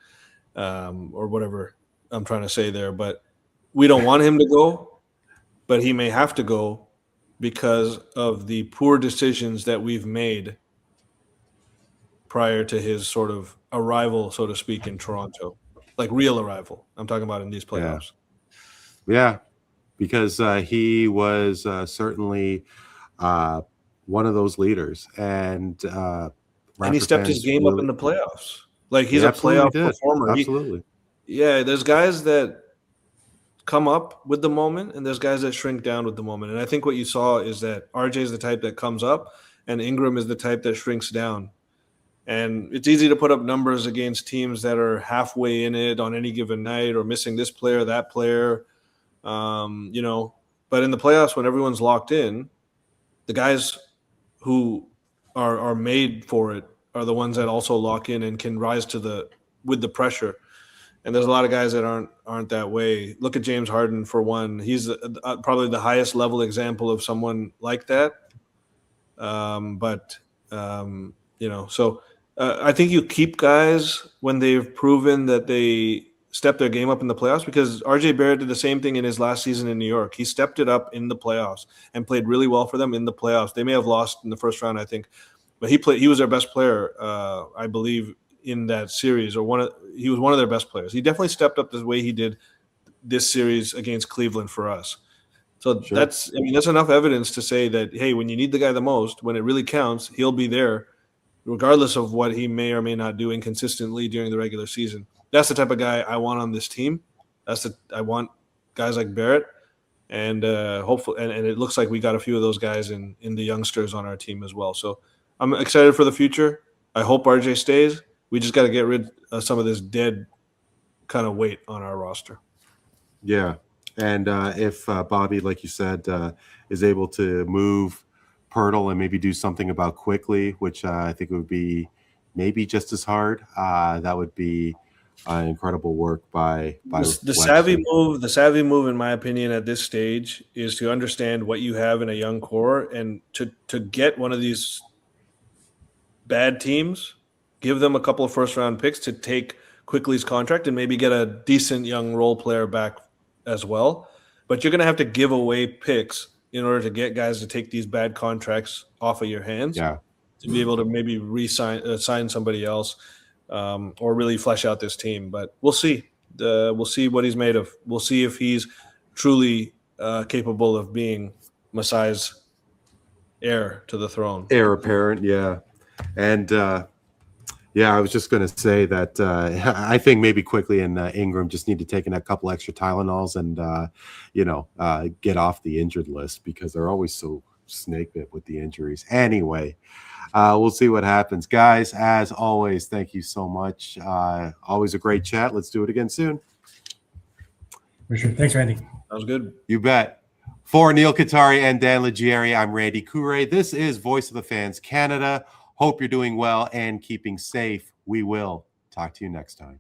or whatever I'm trying to say there. But we don't want him to go, but he may have to go because of the poor decisions that we've made prior to his sort of arrival, so to speak, in Toronto. Like, real arrival. I'm talking about in these playoffs. Yeah, because he was certainly one of those leaders. And he stepped his game up in the playoffs. Like, he's a playoff performer. Absolutely. There's guys that come up with the moment, and there's guys that shrink down with the moment. And I think what you saw is that RJ is the type that comes up, and Ingram is the type that shrinks down. And it's easy to put up numbers against teams that are halfway in it on any given night or missing this player, that player, you know. But in the playoffs, when everyone's locked in, the guys who are made for it are the ones that also lock in and can rise with the pressure. And there's a lot of guys that aren't that way. Look at James Harden for one. He's probably the highest level example of someone like that. You know, so I think you keep guys when they've proven that they step their game up in the playoffs, because RJ Barrett did the same thing in his last season in New York. He stepped it up in the playoffs and played really well for them in the playoffs. They may have lost in the first round, I think, but he was their best player, I believe, in that series, or he was one of their best players. He definitely stepped up the way he did this series against Cleveland for us. So Sure. that's enough evidence to say that, hey, when you need the guy the most, when it really counts, he'll be there, regardless of what he may or may not do inconsistently during the regular season. That's the type of guy I want on this team. I want guys like Barrett, and hopefully, and it looks like we got a few of those guys in the youngsters on our team as well. So I'm excited for the future. I hope RJ stays. We just got to get rid of some of this dead kind of weight on our roster. Yeah. And if Bobby, like you said, is able to move Pirtle and maybe do something about quickly, which I think would be maybe just as hard, that would be incredible work by the savvy move, in my opinion, at this stage is to understand what you have in a young core, and to get one of these bad teams, give them a couple of first-round picks to take Quickly's contract and maybe get a decent young role player back as well. But you're going to have to give away picks in order to get guys to take these bad contracts off of your hands. Yeah. To be able to maybe sign somebody else, or really flesh out this team. But we'll see. We'll see what he's made of. We'll see if he's truly capable of being Masai's heir to the throne. Heir apparent, yeah. And I was just going to say that I think maybe Quickly and Ingram just need to take in a couple extra Tylenols and get off the injured list, because they're always so snake bit with the injuries. Anyway, we'll see what happens. Guys, as always, thank you so much. Always a great chat. Let's do it again soon. For sure. Thanks, Randy. That was good. You bet. For Neel, Katarey, and Dan Leggieri, I'm Randy Courret. This is Voice of the Fans Canada. Hope you're doing well and keeping safe. We will talk to you next time.